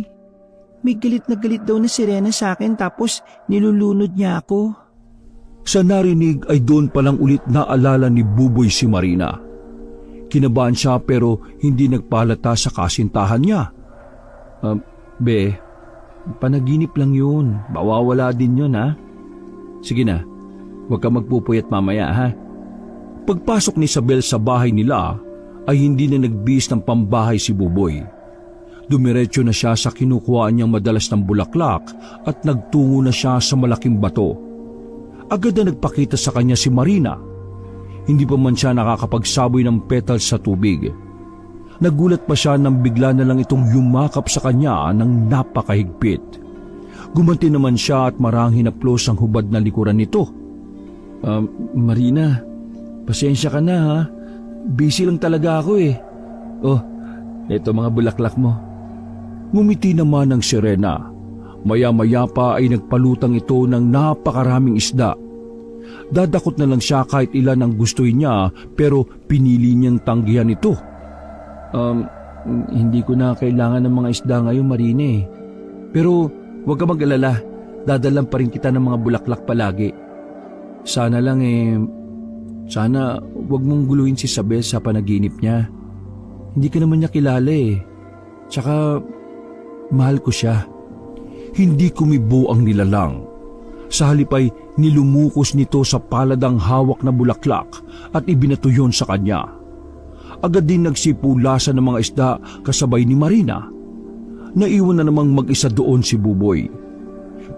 May galit daw na sirena sa akin tapos nilulunod niya ako. Sa narinig ay doon palang ulit naalala ni Buboy si Marina. Kinabahan siya pero hindi nagpalata sa kasintahan niya. Be, panaginip lang yun. Mawawala din yun, ha? Sige na, huwag ka magpupuyat mamaya, ha? Pagpasok ni Isabel sa bahay nila ay hindi na nagbihis ng pambahay si Buboy. Dumiretso na siya sa kinukuhaan niyang madalas ng bulaklak at nagtungo na siya sa malaking bato. Agad na nagpakita sa kanya si Marina. Hindi pa man siya nakakapagsaboy ng petals sa tubig. Nagulat pa siya nang bigla na lang itong yumakap sa kanya ng napakahigpit. Gumanti naman siya at marang hinaplos ang hubad na likuran nito. Marina, pasensya ka na ha. Busy lang talaga ako eh. Oh, eto mga bulaklak mo. Ngumiti naman ang sirena. Maya-maya pa ay nagpalutang ito ng napakaraming isda. Dadakot na lang siya kahit ilan ang gustuin niya pero pinili niyang tanggihan ito. Hindi ko na kailangan ng mga isda ngayon, Marina eh. Pero huwag ka mag-alala, dadalan pa rin kita ng mga bulaklak palagi. Sana lang sana huwag mong guluhin si Isabel sa panaginip niya. Hindi ka naman niya kilala eh. Tsaka mahal ko siya. Hindi kumibo ang nilalang. Sa halip ay nilumukos nito sa paladang hawak na bulaklak at ibinato yun sa kanya. Agad din nagsipulasan ng mga isda kasabay ni Marina. Naiwan na namang mag-isa doon si Buboy.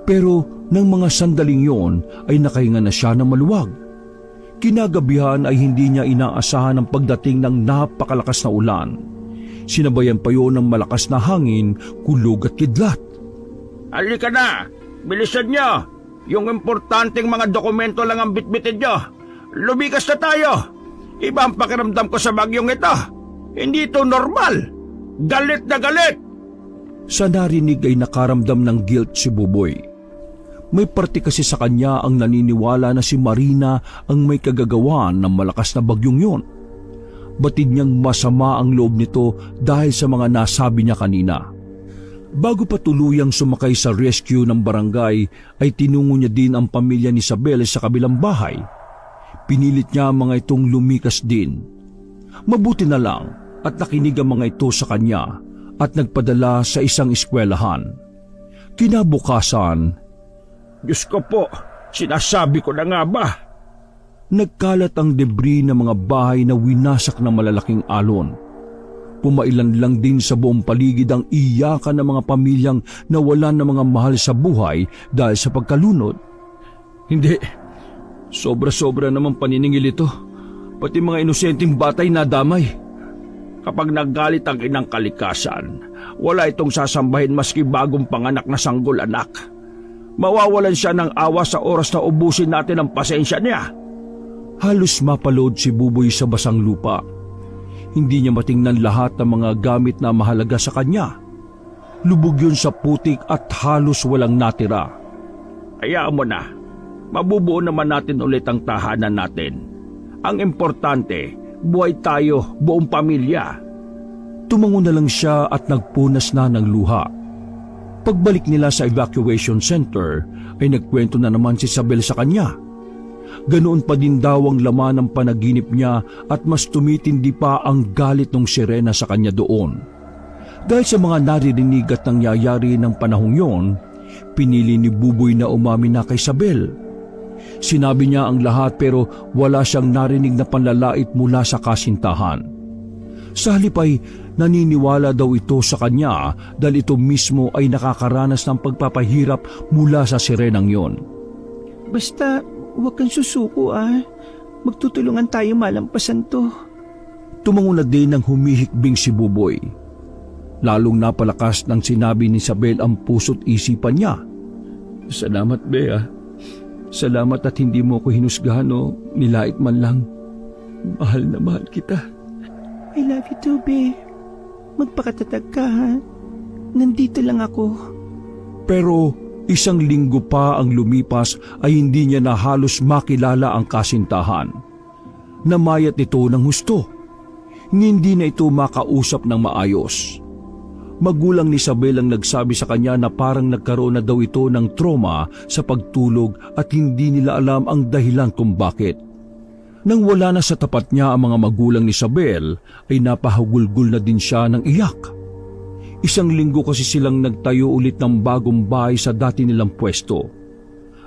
Pero nang mga sandaling yon ay nakahinga na siya ng maluwag. Kinagabihan ay hindi niya inaasahan ang pagdating ng napakalakas na ulan. Sinabayan pa yon ng malakas na hangin, kulog at kidlat. Halika na! Bilisan niyo! Yung importanteng mga dokumento lang ang bitbitin niyo! Lumikas na tayo! Iba ang pakiramdam ko sa bagyong ito! Hindi ito normal! Galit na galit! Sa narinig ay nakaramdam ng guilt si Buboy. May parte kasi sa kanya ang naniniwala na si Marina ang may kagagawan ng malakas na bagyong yon. Batid niyang masama ang loob nito dahil sa mga nasabi niya kanina. Bago pa tuluyang sumakay sa rescue ng barangay ay tinungo niya din ang pamilya ni Isabel sa kabilang bahay. Pinilit niya ang mga itong lumikas din. Mabuti na lang at nakinig ang mga ito sa kanya at nagpadala sa isang eskwelahan. Kinabukasan, Diyos ko po, sinasabi ko na nga ba? nagkalat ang debris ng mga bahay na winasak ng malalaking alon. Pumailan lang din sa buong paligid ang iyakan ng mga pamilyang nawalan ng mga mahal sa buhay dahil sa pagkalunod. Hindi, sobra-sobra naman paniningil ito. Pati mga inosenteng batay nadamay. Kapag naggalit ang inang kalikasan, wala itong sasambahin maski bagong panganak na sanggol anak. Mawawalan siya ng awa sa oras na ubusin natin ang pasensya niya. Halos mapalood si Buboy sa basang lupa. Hindi niya matingnan lahat ng mga gamit na mahalaga sa kanya. Lubog yun sa putik at halos walang natira. Hayaan mo na. Mabubuo naman natin ulit ang tahanan natin. Ang importante, buhay tayo, buong pamilya. Tumango na lang siya at nagpunas na ng luha. Pagbalik nila sa evacuation center ay nagkwento na naman si Isabel sa kanya. Ganoon pa din daw ang laman ng panaginip niya at mas tumitindi pa ang galit ng sirena sa kanya doon. Dahil sa mga naririnig at nangyayari ng panahong yon, pinili ni Buboy na umamin na kay Isabel. Sinabi niya ang lahat pero wala siyang narinig na panlalait mula sa kasintahan. Sa halip ay naniniwala daw ito sa kanya dahil ito mismo ay nakakaranas ng pagpapahirap mula sa sirenang yon. Basta huwag kang susuko ah. Magtutulungan tayo malampasan to. Tumango na din ng humihikbing si Buboy. Lalong napalakas ng sinabi ni Isabel ang puso't isipan niya. Salamat, Bea. Salamat at hindi mo ko hinusgahan o nilait man lang. Mahal na mahal kita. I love you too, babe. Magpakatatag ka, ha? Nandito lang ako. Pero 1 linggo pa ang lumipas ay hindi niya na halos makilala ang kasintahan. Namayat ito ng husto. Hindi na ito makausap ng maayos. Magulang ni Isabel ang nagsabi sa kanya na parang nagkaroon na daw ito ng trauma sa pagtulog at hindi nila alam ang dahilan kung bakit. Nang wala na sa tapat niya ang mga magulang ni Isabel, ay napahagulgul na din siya ng iyak. 1 linggo kasi silang nagtayo ulit ng bagong bahay sa dati nilang pwesto.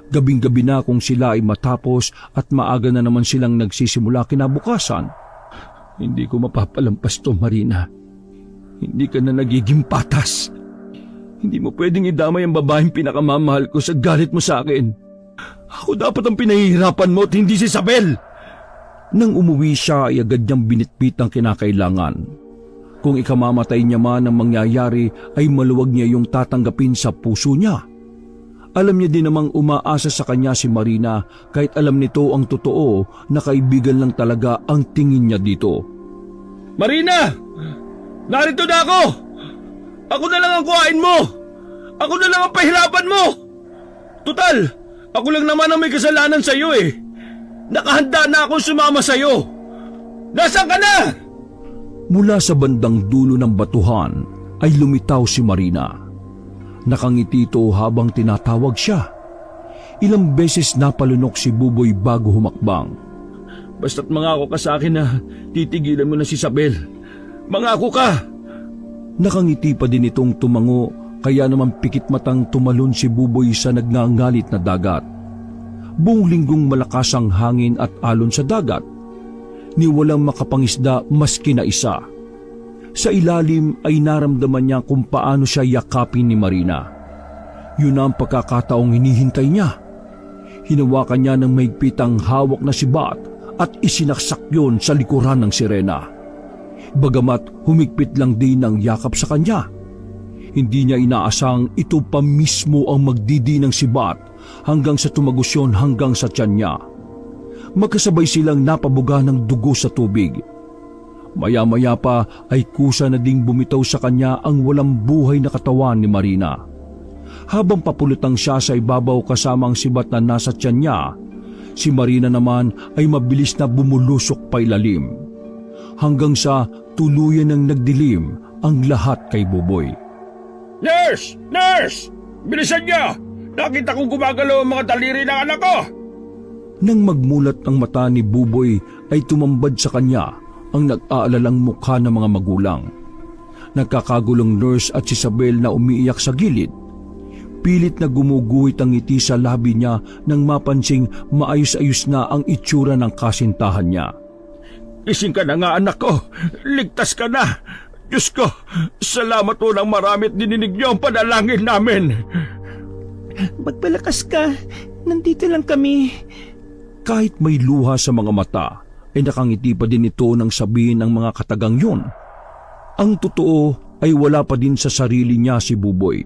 Gabing-gabi na kung sila ay matapos at maaga na naman silang nagsisimula kinabukasan. Hindi ko mapapalampas to, Marina. Hindi ka na nagiging patas. Hindi mo pwedeng idamay ang babaeng pinakamamahal ko sa galit mo sa akin. Ako dapat ang pinahihirapan mo at hindi si Isabel. Nang umuwi siya ay agad niyang binitbit ang kinakailangan. Kung ikamamatay niya man ang mangyayari ay maluwag niya yung tatanggapin sa puso niya. Alam niya din namang umaasa sa kanya si Marina kahit alam nito ang totoo na kaibigan lang talaga ang tingin niya dito. Marina! Narito na ako! Ako na lang ang kuhain mo! Ako na lang ang pahirapan mo! Tutal, ako lang naman ang may kasalanan sa iyo eh. Nakahanda na akong sumama sa iyo. Nasaan ka na? Mula sa bandang dulo ng batuhan ay lumitaw si Marina. Nakangiti ito habang tinatawag siya. Ilang beses napalunok si Buboy bago humakbang. Basta't mangako ka sa akin na titigilan mo na si Isabel. Mangako ka! Nakangiti pa din itong tumango kaya naman pikit matang tumalon si Buboy sa nagngangalit na dagat. Buong linggong malakas ang hangin at alon sa dagat. Ni walang makapangisda maski na isa. Sa ilalim ay naramdaman niya kung paano siya yakapin ni Marina. Yun ang pagkakataong hinihintay niya. Hinawakan niya ng mahigpitang hawak na sibat at isinaksak yon sa likuran ng sirena. Bagamat humigpit lang din ang yakap sa kanya. Hindi niya inaasang ito pa mismo ang magdidi ng sibat hanggang sa tumagos yun hanggang sa tiyan niya. Magkasabay silang napabuga ng dugo sa tubig. Maya-maya pa ay kusa na ding bumitaw sa kanya ang walang buhay na katawan ni Marina. Habang papulutang siya sa ibabaw kasamang sibat na nasa tiyan niya, si Marina naman ay mabilis na bumulusok pa ilalim. Hanggang sa tuluyan ng nagdilim ang lahat kay Buboy. Nurse! Nurse! Bilisan niyo! Nakita kong gumagalaw ang mga daliri ng anak ko! Nang magmulat ang mata ni Buboy ay tumambad sa kanya ang nag-aalalang mukha ng mga magulang. Nagkakagulong nurse at si Isabel na umiiyak sa gilid. Pilit na gumuguhit ang ngiti sa labi niya nang mapansing maayos-ayos na ang itsura ng kasintahan niya. Ising ka na nga anak ko! Ligtas ka na! Diyos ko, salamat po ng marami at dininig niyo ang panalangin namin! Magpalakas ka. Nandito lang kami. Kahit may luha sa mga mata, ay nakangiti pa din ito nang sabihin ng mga katagang yun. Ang totoo ay wala pa din sa sarili niya si Buboy.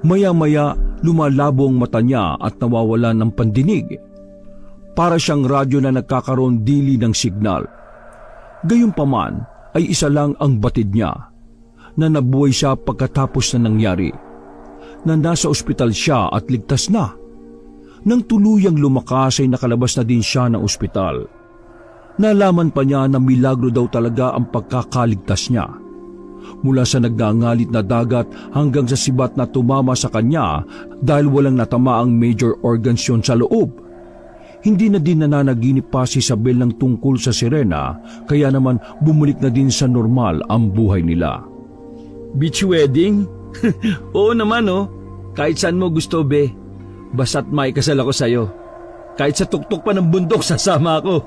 Maya-maya lumalabo ang mata niya at nawawala ng pandinig. Para siyang radyo na nagkakaroon dili ng signal. Gayunpaman ay isa lang ang batid niya, na nabuhay siya pagkatapos na nangyari, na nasa ospital siya at ligtas na. Nang tuluyang lumakas ay nakalabas na din siya ng ospital. Nalaman pa niya na milagro daw talaga ang pagkakaligtas niya. Mula sa nagngangalit na dagat hanggang sa sibat na tumama sa kanya dahil walang natamaang major organs yun sa loob. Hindi na din nananaginip pa si Isabel ng tungkol sa sirena, kaya naman bumalik na din sa normal ang buhay nila. Beach wedding? Oo naman oh. Kahit saan mo gusto, be. Basta't maikasal ako sa'yo. Kahit sa tuktok pa ng bundok, sasama ako.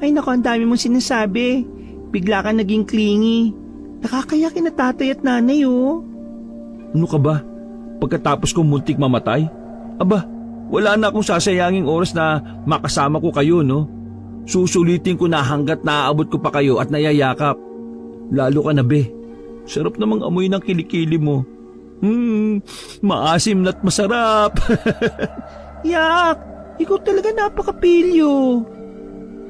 Ay naku, ang dami mong sinasabi. Bigla ka naging clingy. Nakakayakin na tatay at nanay oh. Ano ka ba? Pagkatapos kong muntik mamatay? Aba, wala na akong sasayanging oras na makasama ko kayo, no? Susulitin ko na hanggat naaabot ko pa kayo at nayayakap. Lalo ka na, be. Sarap namang amoy ng kilikili mo. Maasim na't masarap. Yak! Ikaw talaga napakapilyo.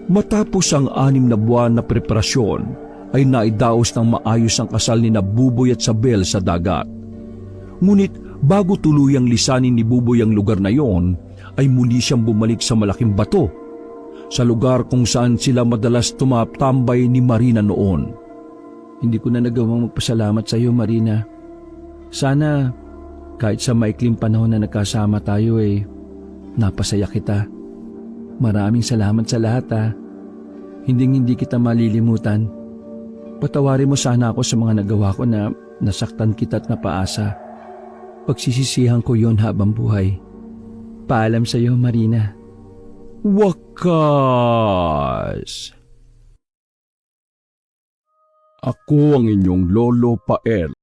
Matapos ang 6 na buwan na preparasyon, ay naidaos ng maayos ang kasal ni Buboy at Sabel sa dagat. Ngunit bago tuluyang lisanin ni Buboy ang lugar na yon, ay muli siyang bumalik sa malaking bato, sa lugar kung saan sila madalas tumatambay ni Marina noon. Hindi ko na nagawang magpasalamat sa iyo, Marina. Sana kahit sa maikling panahon na nagkasama tayo napasaya kita. Maraming salamat sa lahat Hinding-hindi kita malilimutan. Patawarin mo sana ako sa mga nagawa ko na nasaktan kita at napaasa. Pagsisisihan ko yon habang buhay. Paalam sa iyo, Marina. Wakas! Ako ang inyong lolo Pael.